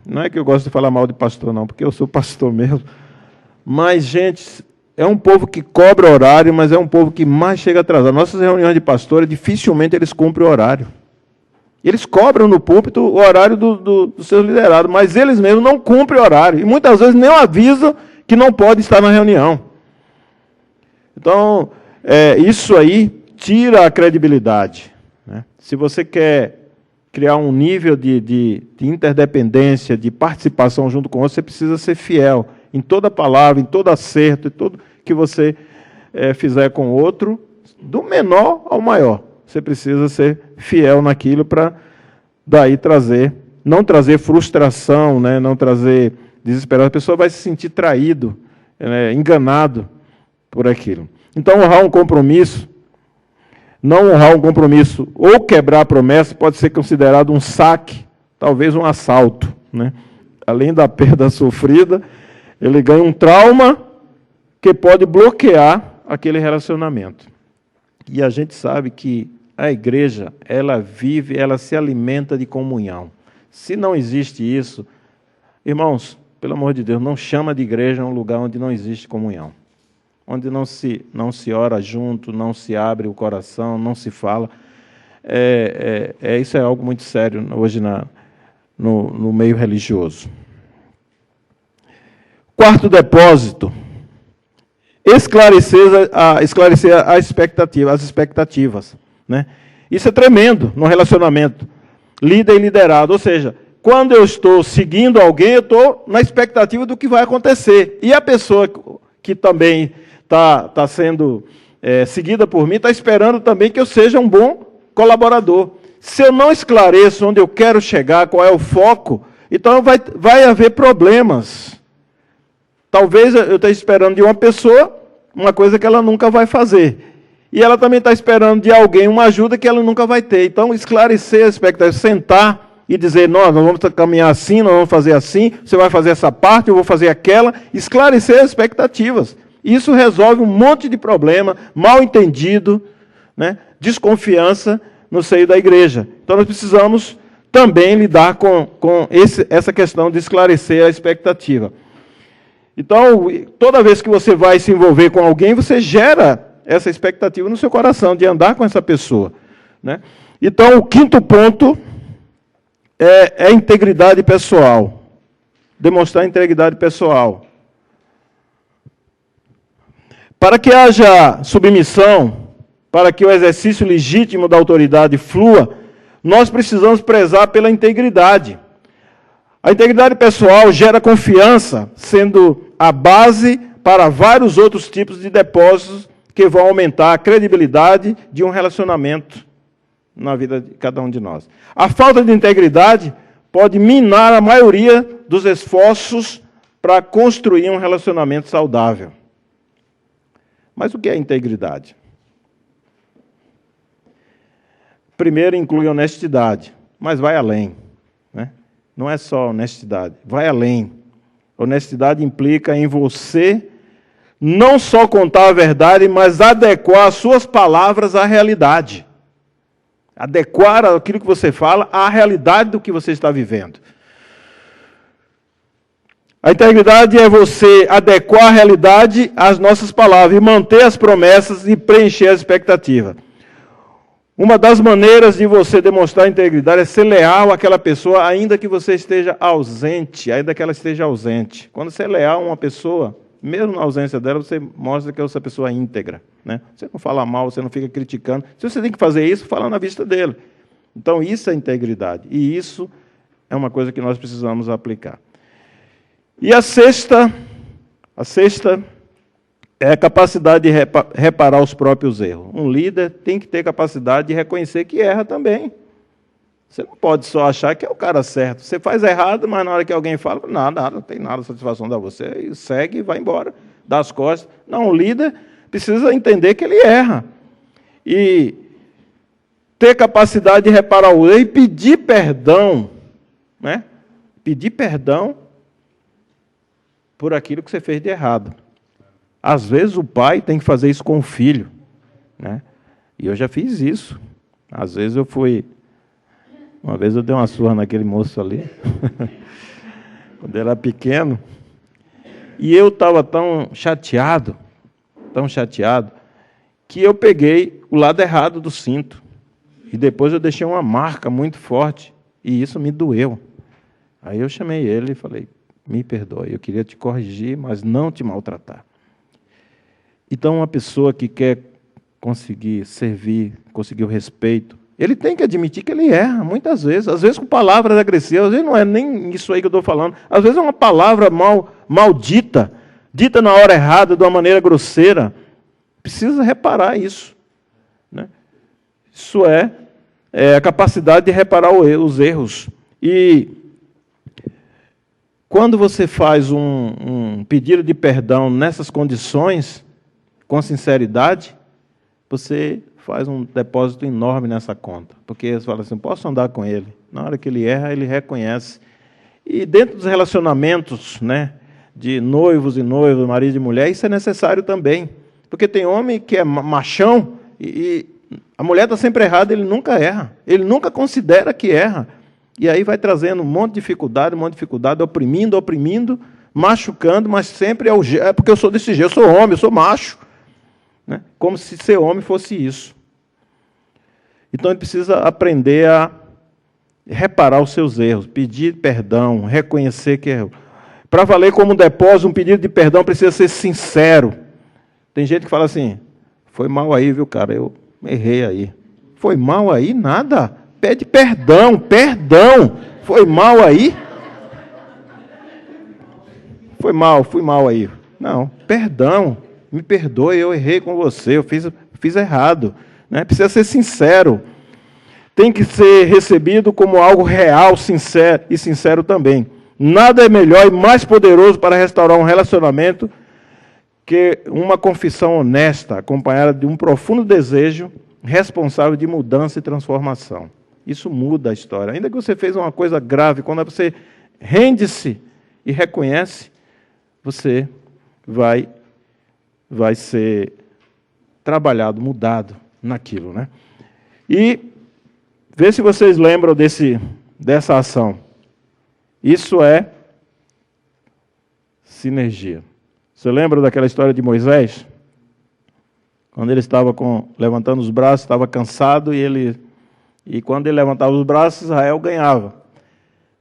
[SPEAKER 1] não é que eu gosto de falar mal de pastor, não, porque eu sou pastor mesmo, mas, gente, é um povo que cobra horário, mas é um povo que mais chega atrasado. Nossas reuniões de pastores, dificilmente eles cumprem o horário. Eles cobram no púlpito o horário dos seus liderados, mas eles mesmos não cumprem o horário. E muitas vezes nem avisam que não pode estar na reunião. Então, isso aí tira a credibilidade, né? Se você quer criar um nível de interdependência, de participação junto com você precisa ser fiel em toda palavra, em todo acerto, em tudo que você fizer com o outro, do menor ao maior. Você precisa ser fiel naquilo para daí não trazer frustração, né? Não trazer desesperança. A pessoa vai se sentir traído, enganado por aquilo. Então, honrar um compromisso, não honrar um compromisso ou quebrar a promessa pode ser considerado um saque, talvez um assalto, né? Além da perda sofrida, ele ganha um trauma que pode bloquear aquele relacionamento. E a gente sabe que a igreja, ela se alimenta de comunhão. Se não existe isso, irmãos, pelo amor de Deus, não chama de igreja um lugar onde não existe comunhão. Onde não se ora junto, não se abre o coração, não se fala. Isso é algo muito sério hoje no meio religioso. Quarto depósito, esclarecer as expectativas, né? Isso é tremendo no relacionamento, líder e liderado. Ou seja, quando eu estou seguindo alguém, eu estou na expectativa do que vai acontecer. E a pessoa que também está sendo seguida por mim, está esperando também que eu seja um bom colaborador. Se eu não esclareço onde eu quero chegar, qual é o foco, então vai haver problemas. Talvez eu esteja esperando de uma pessoa uma coisa que ela nunca vai fazer. E ela também está esperando de alguém uma ajuda que ela nunca vai ter. Então, esclarecer a expectativa, sentar e dizer, nós vamos caminhar assim, nós vamos fazer assim, você vai fazer essa parte, eu vou fazer aquela. Esclarecer as expectativas. Isso resolve um monte de problema, mal entendido, né, desconfiança no seio da igreja. Então, nós precisamos também lidar com essa questão de esclarecer a expectativa. Então, toda vez que você vai se envolver com alguém, você gera essa expectativa no seu coração, de andar com essa pessoa, né? Então, o quinto ponto é integridade pessoal. Demonstrar integridade pessoal. Para que haja submissão, para que o exercício legítimo da autoridade flua, nós precisamos prezar pela integridade. A integridade pessoal gera confiança, sendo a base para vários outros tipos de depósitos que vão aumentar a credibilidade de um relacionamento na vida de cada um de nós. A falta de integridade pode minar a maioria dos esforços para construir um relacionamento saudável. Mas o que é integridade? Primeiro, inclui honestidade, mas vai além, né? Não é só honestidade, vai além. Honestidade implica em você não só contar a verdade, mas adequar as suas palavras à realidade. Adequar aquilo que você fala à realidade do que você está vivendo. A integridade é você adequar a realidade às nossas palavras e manter as promessas e preencher as expectativas. Uma das maneiras de você demonstrar integridade é ser leal àquela pessoa, ainda que você esteja ausente, ainda que ela esteja ausente. Quando você é leal a uma pessoa, mesmo na ausência dela, você mostra que essa pessoa é íntegra, né? Você não fala mal, você não fica criticando. Se você tem que fazer isso, fala na vista dele. Então, isso é integridade. E isso é uma coisa que nós precisamos aplicar. E a sexta é a capacidade de reparar os próprios erros. Um líder tem que ter capacidade de reconhecer que erra também. Você não pode só achar que é o cara certo. Você faz errado, mas na hora que alguém fala, nada, não tem nada, satisfação dá você, e segue e vai embora, dá as costas. Não, o líder precisa entender que ele erra. E ter capacidade de reparar o erro e pedir perdão, né? Pedir perdão por aquilo que você fez de errado. Às vezes o pai tem que fazer isso com o filho, né? E eu já fiz isso. Às vezes uma vez eu dei uma surra naquele moço ali, quando ele era pequeno, e eu estava tão chateado, que eu peguei o lado errado do cinto. E depois eu deixei uma marca muito forte, e isso me doeu. Aí eu chamei ele e falei, me perdoe, eu queria te corrigir, mas não te maltratar. Então, uma pessoa que quer conseguir servir, conseguir o respeito, ele tem que admitir que ele erra, muitas vezes. Às vezes com palavras agressivas, às vezes não é nem isso aí que eu estou falando. Às vezes é uma palavra maldita, dita na hora errada, de uma maneira grosseira. Precisa reparar isso, né? Isso é a capacidade de reparar os erros. E quando você faz um pedido de perdão nessas condições, com sinceridade, você faz um depósito enorme nessa conta. Porque você fala assim, posso andar com ele. Na hora que ele erra, ele reconhece. E dentro dos relacionamentos, né, de noivos e noivas, marido e mulher, isso é necessário também. Porque tem homem que é machão e a mulher está sempre errada, ele nunca erra. Ele nunca considera que erra. E aí vai trazendo um monte de dificuldade, oprimindo, machucando, mas sempre é porque eu sou desse jeito, eu sou homem, eu sou macho. Né? Como se ser homem fosse isso. Então ele precisa aprender a reparar os seus erros, pedir perdão, reconhecer que errou. Para valer como depósito, um pedido de perdão precisa ser sincero. Tem gente que fala assim, foi mal aí, viu, cara, eu errei aí. Foi mal aí? Nada. Pede perdão. Foi mal aí? Fui mal aí. Não, perdão. Me perdoe, eu errei com você, eu fiz errado. Né? Precisa ser sincero. Tem que ser recebido como algo real, sincero também. Nada é melhor e mais poderoso para restaurar um relacionamento que uma confissão honesta, acompanhada de um profundo desejo responsável de mudança e transformação. Isso muda a história. Ainda que você fez uma coisa grave, quando você rende-se e reconhece, você vai ser trabalhado, mudado naquilo, né? E vê se vocês lembram dessa ação. Isso é sinergia. Você lembra daquela história de Moisés? Quando ele estava levantando os braços, estava cansado, e quando ele levantava os braços, Israel ganhava.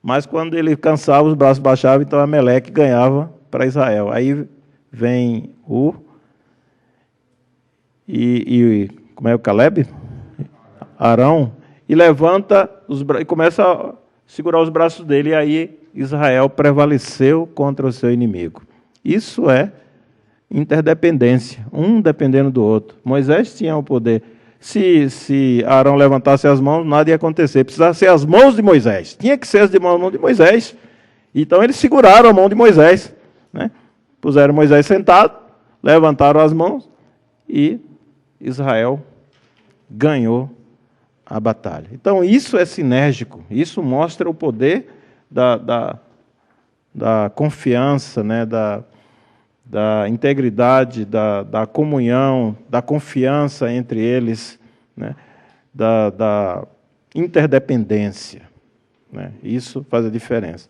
[SPEAKER 1] Mas quando ele cansava, os braços baixavam, então Ameleque ganhava para Israel. Aí vem como é o Caleb? Arão, e levanta e começa a segurar os braços dele, e aí Israel prevaleceu contra o seu inimigo. Isso é interdependência, um dependendo do outro. Moisés tinha o poder. Se Arão levantasse as mãos, nada ia acontecer. Precisava ser as mãos de Moisés. Tinha que ser as mãos de Moisés. Então eles seguraram a mão de Moisés, né? Puseram Moisés sentado, levantaram as mãos e Israel ganhou a batalha. Então isso é sinérgico. Isso mostra o poder da confiança, né? Da integridade, da comunhão, da confiança entre eles, né? Da interdependência. Né? Isso faz a diferença.